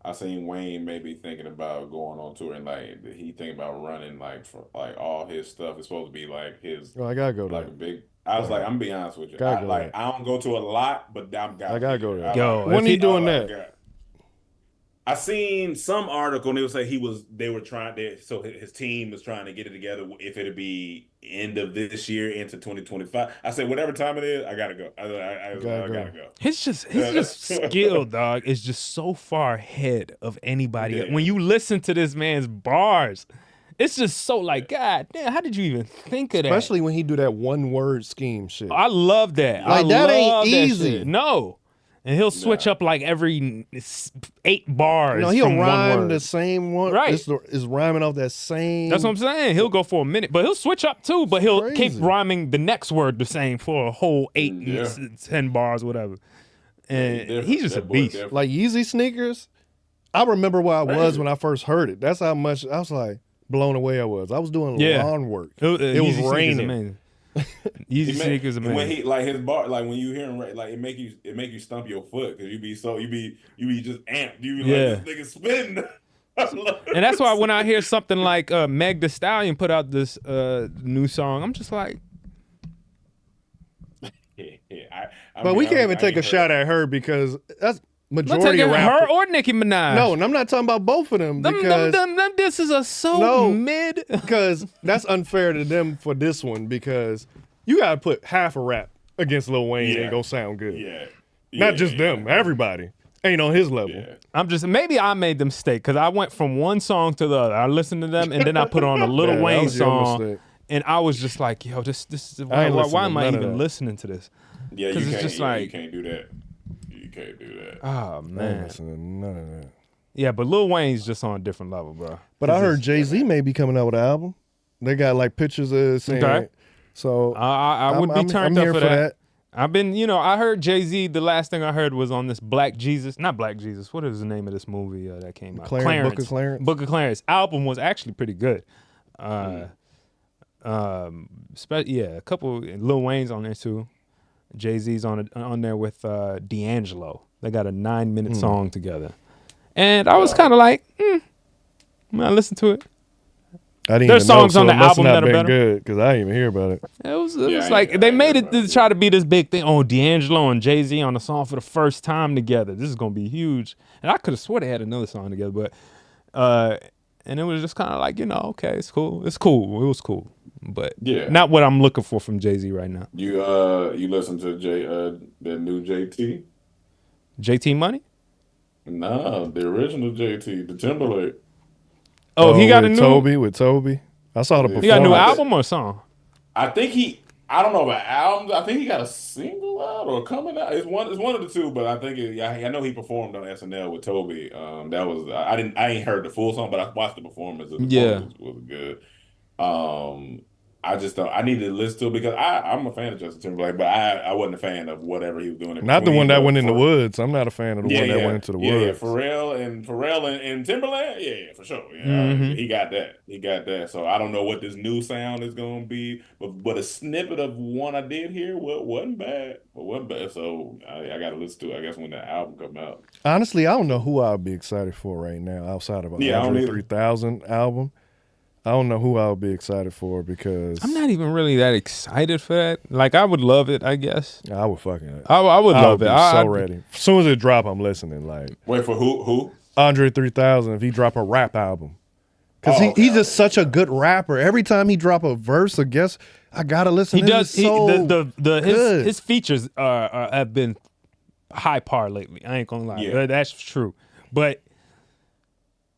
I seen Wayne maybe thinking about going on tour and like he thinking about running like for like all his stuff is supposed to be like his. Oh, I gotta go like there. a big. I was like, I'm gonna be honest with you. Gotta go I don't go to a lot, but I gotta go there. Yo, when he doing that? I seen some article and they would say so his team was trying to get it together if it'd be end of this year into 2025. I said whatever time it is, I gotta go. I gotta go. His skill, dog, is just so far ahead of anybody. Yeah. When you listen to this man's bars, it's just so like, God damn, how did you even think of that? Especially when he do that one word scheme shit. I love that. Like that ain't easy. Shit. No. And he'll switch up like every 8 bars. No, he'll from rhyme one word. the same one. Right. Is rhyming off that same. That's what I'm saying. He'll go for a minute, but he'll switch up too. But he'll keep rhyming the next word the same for a whole 8, 10 bars, whatever. And he's just a beast. Like Yeezy sneakers, I remember where I was when I first heard it. That's how much I was like blown away I was. I was doing lawn work. It was raining. Yeezy sneakers amazing. When he like his bar, like when you hear him, like it make you stump your foot because you be just amped. You be like this nigga spitting. And that's why when I hear something like Meg Thee Stallion put out this new song, I'm just like, but we can't even take a shot at her because that's majority of her or Nicki Minaj. No, and I'm not talking about both of them because them disses are so mid. Because that's unfair to them for this one because you gotta put half a rap against Lil Wayne ain't gonna sound good. Not just them, everybody ain't on his level. I'm just maybe I made the mistake because I went from one song to the other. I listened to them and then I put on a Lil Wayne song, and I was just like, yo, this is why am I even listening to this? Yeah, because it's just like you can't do that. You can't do that. Oh man, none of that. Yeah, but Lil Wayne's just on a different level, bro. But I heard Jay-Z may be coming out with an album. They got like pictures of saying it. So I would be turned up here for that. I've been, I heard Jay-Z. The last thing I heard was on this Black Jesus, not Black Jesus. What is the name of this movie that came out? Clarence. Book of Clarence. Book of Clarence. Album was actually pretty good. A couple Lil Wayne's on there too. Jay-Z's on there with D'Angelo. They got a 9-minute song together. And I was kind of like, I listened to it. I didn't There's even know, songs on so the it must album have that not are been better. good because I didn't even hear about it. It was like they made it to try to be this big thing. Oh, D'Angelo and Jay-Z on a song for the first time together. This is gonna be huge. And I could have swore they had another song together, but and it was just kind of like, okay, it's cool. It's cool. It was cool. But not what I'm looking for from Jay-Z right now. You listen to the new JT? JT Money? No, the original JT, the Timberlake. Oh, he got a new with Toby. I saw the performance. He got a new album or a song? I don't know about albums. I think he got a single out or coming out. It's one of the two, but I think I know he performed on SNL with Toby. That was I ain't heard the full song, but I watched the performance. The performance was good. I just don't. I need to listen to it because I'm a fan of Justin Timberlake, but I wasn't a fan of whatever he was doing. Not the one that went in the woods. I'm not a fan of the one that went into the woods. Yeah, Pharrell and Timberland. Yeah, for sure. He got that. He got that. So I don't know what this new sound is going to be, but a snippet of one I did hear wasn't bad. So I got to listen to it, I guess, when the album come out. Honestly, I don't know who I'll be excited for right now outside of Andre 3000 album. I don't know who I'll be excited for because I'm not even really that excited for that. Like, I would love it, I guess. I would fucking. I would love it. I'm so ready. As soon as it drop, I'm listening. Like, wait for who? Andre 3000. If he drop a rap album, because he's just such a good rapper. Every time he drop a verse, I guess I gotta listen. He does. His features have been high par lately. I ain't gonna lie. Yeah. That's true. But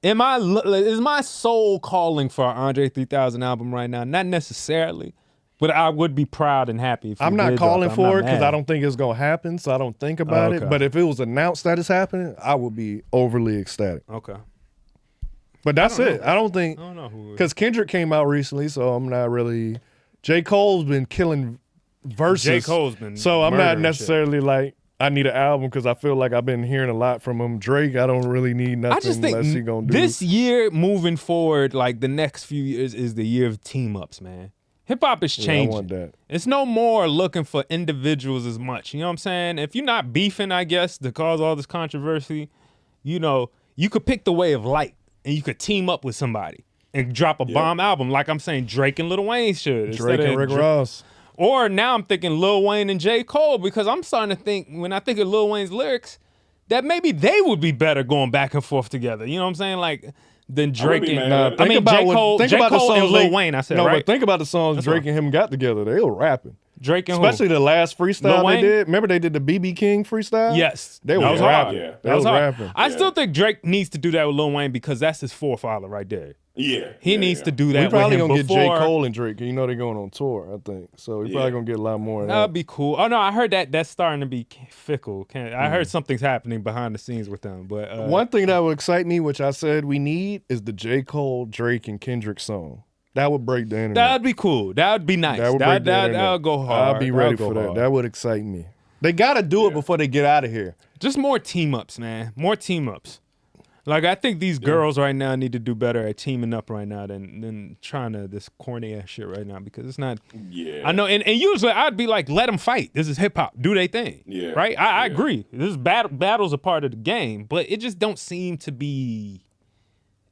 is my soul calling for an Andre 3000 album right now? Not necessarily, but I would be proud and happy. If I'm not calling for it because I don't think it's gonna happen, so I don't think about it. But if it was announced that it's happening, I would be overly ecstatic. Okay. But that's it. I don't think because Kendrick came out recently, so I'm not really. J. Cole's been killing verses. J. Cole's been so I'm not necessarily like. I need an album because I feel like I've been hearing a lot from him. Drake, I don't really need nothing I just think unless he gonna do this year moving forward, like the next few years, is the year of team ups, man. Hip hop is changing. I want that. It's no more looking for individuals as much. You know what I'm saying? If you're not beefing, I guess, to cause all this controversy, you could pick the way of light and you could team up with somebody and drop a bomb album. Like I'm saying, Drake and Lil Wayne should. Drake and Rick Ross. Or now I'm thinking Lil Wayne and J. Cole because I'm starting to think, when I think of Lil Wayne's lyrics, that maybe they would be better going back and forth together. You know what I'm saying? Like, than Drake and J. Cole and Lil Wayne, I said, right? But think about the songs Drake and him got together. They were rapping. Drake and especially the last freestyle they did. Remember they did the BB King freestyle? Yes. They was rapping. Yeah. They was rapping. I still think Drake needs to do that with Lil Wayne because that's his forefather right there. Yeah. He needs to do that. We probably with him gonna before. get J. Cole and Drake. You know they're going on tour, I think. So we probably gonna get a lot more of that. That'd be cool. Oh no, I heard that's starting to be fickle. I heard something's happening behind the scenes with them. But one thing that would excite me, which I said we need, is the J. Cole, Drake, and Kendrick song. That would break the internet. That'd be cool. That would be nice. That would go hard. I'll be ready for that. That would excite me. They gotta do it before they get out of here. Just more team ups, man. More team ups. Like, I think these girls right now need to do better at teaming up right now than trying to this corny ass shit right now because it's not. Yeah. I know, and usually I'd be like, let them fight. This is hip hop. Do they thing. Yeah. Right. I agree. This is battles a part of the game, but it just don't seem to be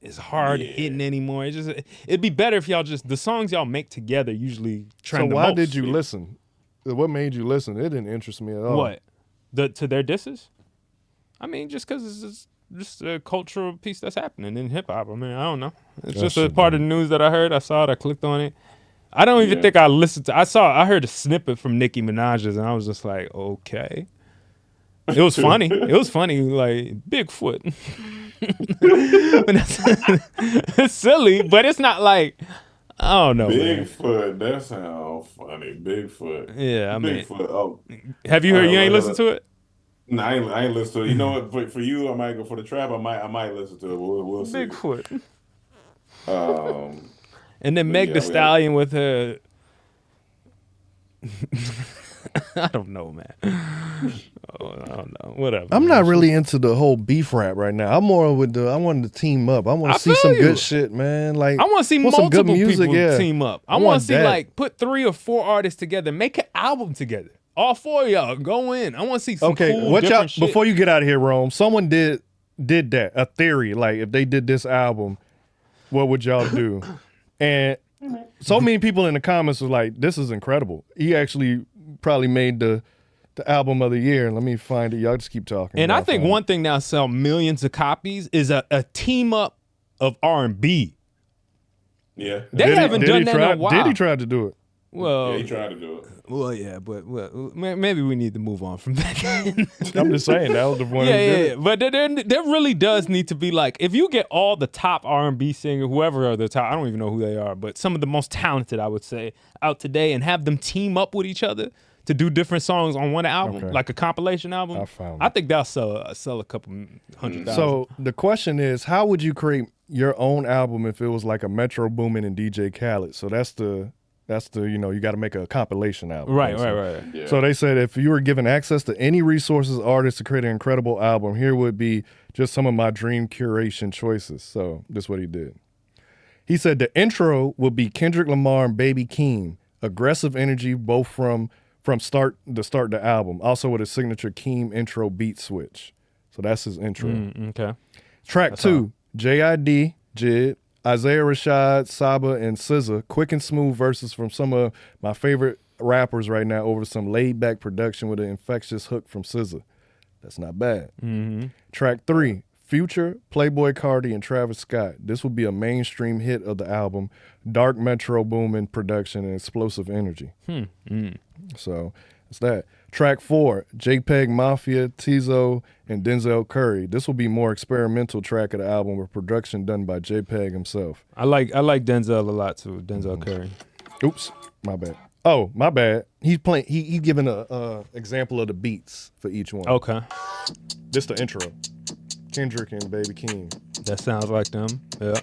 as hard hitting anymore. It'd be better if y'all just the songs y'all make together usually trend. So why did you listen? What made you listen? It didn't interest me at all. What? To their disses? I mean, just because it's just a cultural piece that's happening in hip hop. I mean, I don't know. It's just a part of the news that I heard. I saw it. I clicked on it. I don't even think I listened to. I heard a snippet from Nicki Minaj's, and I was just like, okay. It was funny. It was funny, like Bigfoot. It's silly, but it's not like I don't know. Bigfoot. That sounds funny. Bigfoot. Yeah, I mean, Bigfoot. Oh, have you heard? You ain't listened to it? No, I ain't listen to it. You know what? For you, I might go for the trap. I might listen to it. We'll see. Bigfoot. And then Meg the Stallion with her. I don't know, man. I don't know. Whatever. I'm not really into the whole beef rap right now. I'm more with I wanted to team up. I want to see some good shit, man. Like I want to see multiple some good music, people team up. I want to see like put 3 or 4 artists together, make an album together. All 4 of y'all go in. I want to see some cool different shit. Before you get out of here, Rome, someone did that, a theory. Like if they did this album, what would y'all do? And so many people in the comments were like, this is incredible. He actually probably made the album of the year. Let me find it. Y'all just keep talking. And I think one thing that'll sell millions of copies is a team up of R&B. Yeah. They haven't done that in a while. Diddy tried to do it. Well, yeah, he tried to do it. Well, yeah, but maybe we need to move on from that. I'm just saying that was the one. Yeah. But there really does need to be like, if you get all the top R&B singer, whoever are the top, I don't even know who they are, but some of the most talented, I would say, out today, and have them team up with each other to do different songs on one album, like a compilation album. I think that'll sell a couple 100,000. So the question is, how would you create your own album if it was like a Metro Boomin and DJ Khaled? So that's the you got to make a compilation album. Right. Yeah. So they said if you were given access to any resources, artists to create an incredible album, here would be just some of my dream curation choices. So this is what he did. He said the intro would be Kendrick Lamar and Baby Keem, aggressive energy both from start the album, also with a signature Keem intro beat switch. So that's his intro. Okay. Track 2, J.I.D., Jid, Isaiah Rashad, Saba, and SZA, quick and smooth verses from some of my favorite rappers right now over some laid-back production with an infectious hook from SZA. That's not bad. Track 3, Future, Playboi Carti, and Travis Scott. This will be a mainstream hit of the album. Dark Metro Boomin production and explosive energy. So that's that. Track 4, JPEG Mafia, Tizo, and Denzel Curry. This will be more experimental track of the album with production done by JPEG himself. I like Denzel a lot too. Denzel Curry. Oops, my bad. Oh, my bad. He's playing. He's giving a example of the beats for each one. Okay. This the intro. Kendrick and Baby Keem. That sounds like them. Yeah.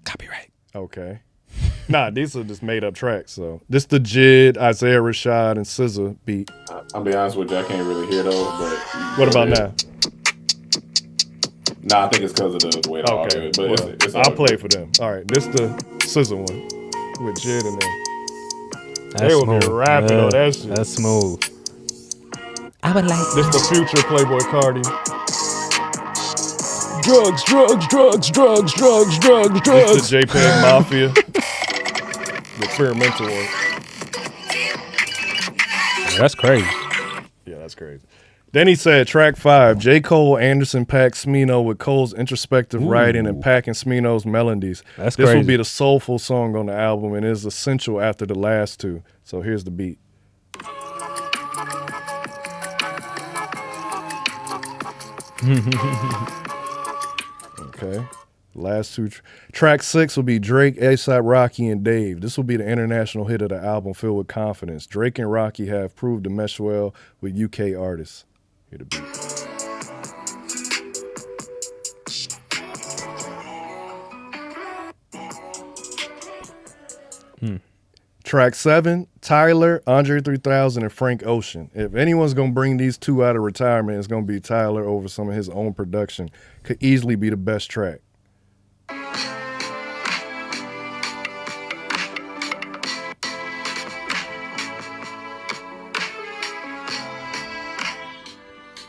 Copyright. Okay. Nah, these are just made up tracks. So this the Jid, Isaiah Rashad, and SZA beat. I'll be honest with you, I can't really hear those. But what about now? Nah, I think it's because of the way the audio is. But well, it's I'll play it for them. All right, this the SZA one with Jid and them. They will be rapping on that shit. That's smooth. I would like this the Future, Playboi Carti. Drugs. This the JPEG Mafia. The experimental one. Yeah, that's crazy. Yeah, that's crazy. Then he said, track 5, J. Cole, Anderson, Paak, Smino with Cole's introspective writing and Paak and Smino's melodies. This will be the soulful song on the album and is essential after the last two. So here's the beat. Okay. Last two. Track 6 will be Drake, A$AP Rocky, and Dave. This will be the international hit of the album filled with confidence. Drake and Rocky have proved to mesh well with UK artists. Here the beat. Track 7, Tyler, Andre 3000, and Frank Ocean. If anyone's going to bring these two out of retirement, it's going to be Tyler over some of his own production. Could easily be the best track.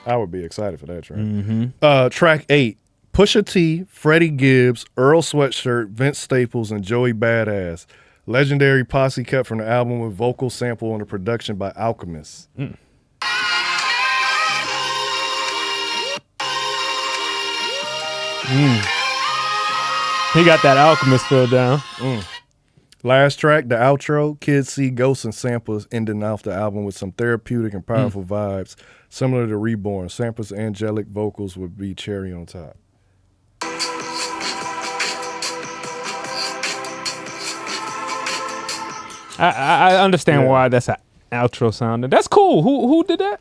I would be excited for that track. Track 8, Pusha T, Freddie Gibbs, Earl Sweatshirt, Vince Staples, and Joey Badass. Legendary posse cut from the album with vocal sample on the production by Alchemist. He got that Alchemist feel down. Last track, the outro, Kids See Ghosts and samples ending off the album with some therapeutic and powerful vibes, similar to Reborn. Samples, angelic vocals would be cherry on top. I understand why that's an outro sound. That's cool. Who did that?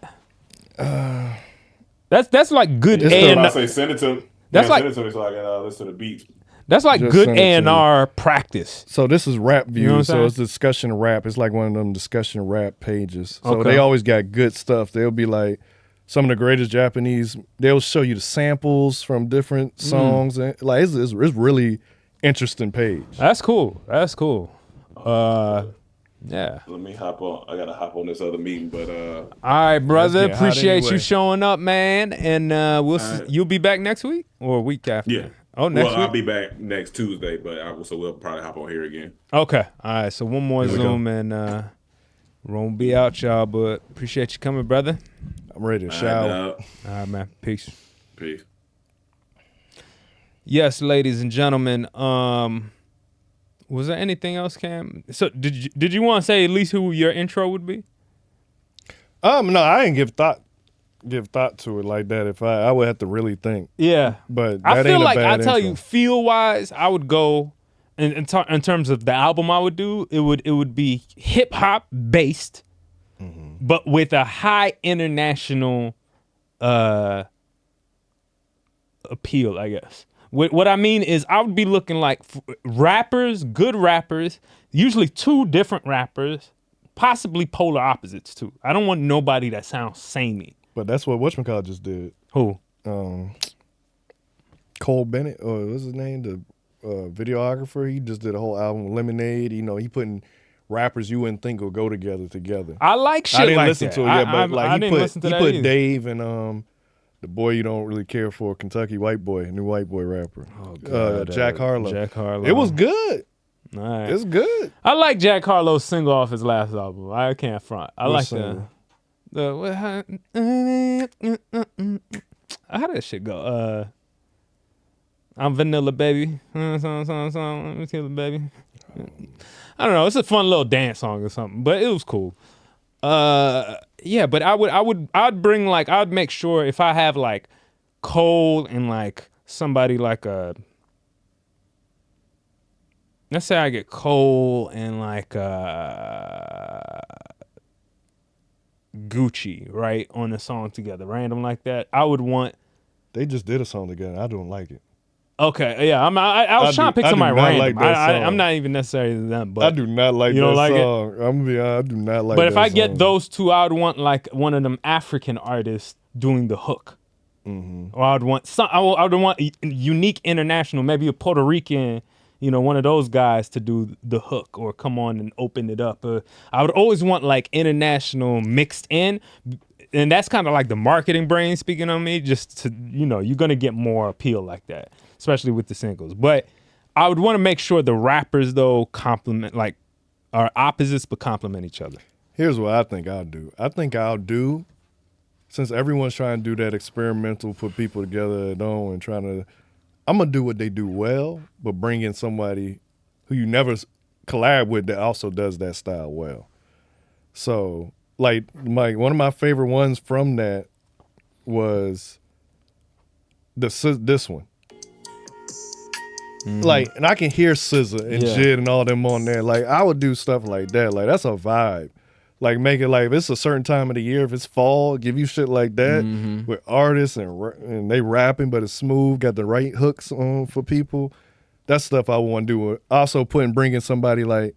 That's like good I say send it to. That's like send it to me so I can listen to the beats. That's like Just good send it to A&R practice. So this is Rap Views. You know what I'm so saying? it's discussion rap. It's like one of them discussion rap pages. So Okay. they always got good stuff. They'll be like some of the greatest Japanese. They'll show you the samples from different songs. And like it's really interesting page. That's cool. That's cool. Yeah. Let me hop on. I gotta hop on this other meeting, but All right, brother. Let's get hot Appreciate anyway. you showing up, man. And we'll see. right. You'll be back next week or a week after. Yeah. Oh, next week? I'll be back next Tuesday, but so we'll probably hop on here again. Okay. All right. So one more Zoom and won't be out, y'all. But appreciate you coming, brother. I'm ready to shower. All right, man. Peace. Peace. Yes, ladies and gentlemen. Was there anything else, Cam? So did you want to say at least who your intro would be? No, I didn't give thought to it like that. If I would have to really think. Yeah, but I feel ain't like I tell you, feel wise, I would go in terms of the album I would do. It would be hip hop based, but with a high international appeal, I guess. What I mean is I would be looking like rappers, good rappers, usually two different rappers, possibly polar opposites too. I don't want nobody that sounds samey. But that's what whatchamacallit just did. Who? Cole Bennett, or what's his name? The videographer. He just did a whole album with Lemonade. You know, he putting rappers you wouldn't think would go together. I like shit I didn't like listen that. to it yet, but like I didn't listen to that put either. Dave and the boy you don't really care for, Kentucky white boy, new white boy rapper. Oh, God, Jack Harlow. Jack Harlow. It was good. All right. It's good. I like Jack Harlow's single off his last album. I can't front. I What like single? how did that shit go? I'm Vanilla Baby. Vanilla Baby. I don't know. It's a fun little dance song or something, but it was cool. Yeah, but I'd bring like, I'd make sure if I have like Cole and like somebody like let's say I get Cole and like Gucci, right, on a song together, random like that. I would want. They just did a song together. I don't like it. Okay, yeah, I was trying to pick somebody random. I'm not even necessarily them, but I do not like you that don't like song. I'm gonna be honest, I do not like. But if that I get song. those two, I would want like one of them African artists doing the hook, or I'd want I would want unique international, maybe a Puerto Rican, you know, one of those guys to do the hook or come on and open it up. I would always want like international mixed in. And that's kind of like the marketing brain speaking on me, just to, you know, you're going to get more appeal like that, especially with the singles. But I would want to make sure the rappers, though, complement, like, are opposites but complement each other. Here's what I think I'll do. I think I'll do, since everyone's trying to do that experimental, put people together and trying to, I'm going to do what they do well, but bring in somebody who you never collab with that also does that style well. So, like, one of my favorite ones from that was this one. Like, and I can hear SZA and Jid and all them on there. Like, I would do stuff like that. Like, that's a vibe. Like, make it like, if it's a certain time of the year, if it's fall, give you shit like that with artists and they rapping, but it's smooth, got the right hooks on for people. That's stuff I want to do. Also bringing somebody like,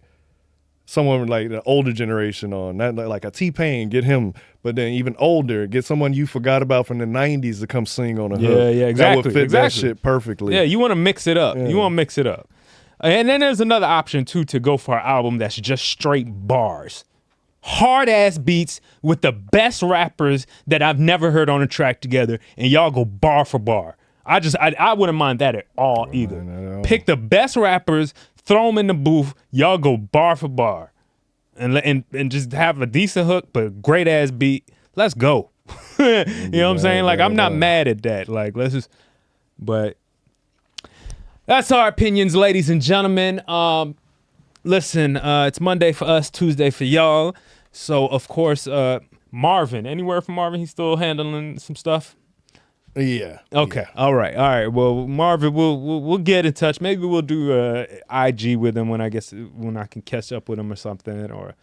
someone like the older generation on, not like a T-Pain, get him, but then even older, get someone you forgot about from the 90s to come sing on a hook. Yeah, exactly. That would fit that shit perfectly. Yeah, you want to mix it up. Yeah. You want to mix it up. And then there's another option, too, to go for an album that's just straight bars. Hard-ass beats with the best rappers that I've never heard on a track together, and y'all go bar for bar. I wouldn't mind that at all either. Pick the best rappers, throw them in the booth, y'all go bar for bar. And just have a decent hook, but great ass beat. Let's go. You know what I'm saying? Like, I'm not mad at that. Like, let's just, but that's our opinions, ladies and gentlemen. Listen, it's Monday for us, Tuesday for y'all. So, of course, Marvin, anywhere from Marvin? He's still handling some stuff? Yeah. Okay. Yeah. All right. Well, Marvin, we'll get in touch. Maybe we'll do IG with him when I can catch up with him or something to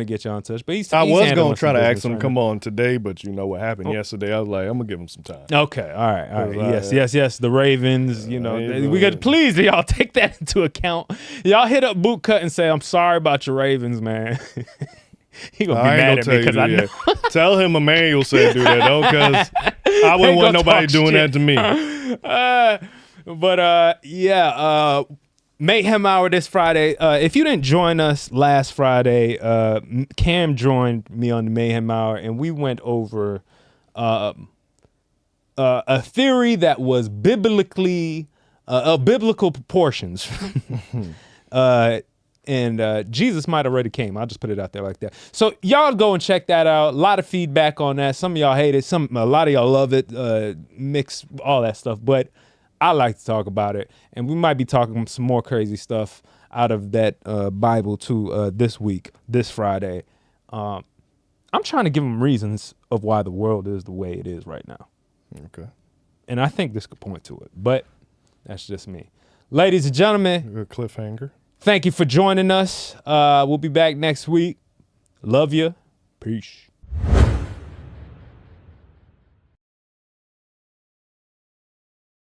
get y'all in touch. But I was gonna try to ask him to come on today, but you know what happened yesterday. I was like, I'm gonna give him some time. Okay. All right. Yes. The Ravens. You know, we got please y'all take that into account. Y'all hit up Bootcut and say, I'm sorry about your Ravens, man. He gonna be mad at me because I know. Tell him Amanuel said do that though, because I wouldn't want nobody doing that to me. Mayhem Hour this Friday. If you didn't join us last Friday, Cam joined me on the Mayhem Hour, and we went over a theory that was biblically of biblical proportions. And Jesus might already came. I'll just put it out there like that. So y'all go and check that out. A lot of feedback on that. Some of y'all hate it. A lot of y'all love it. Mix all that stuff. But I like to talk about it. And we might be talking some more crazy stuff out of that Bible too this week, this Friday. I'm trying to give them reasons of why the world is the way it is right now. Okay. And I think this could point to it. But that's just me. Ladies and gentlemen. Good cliffhanger. Thank you for joining us. We'll be back next week. Love you. Peace.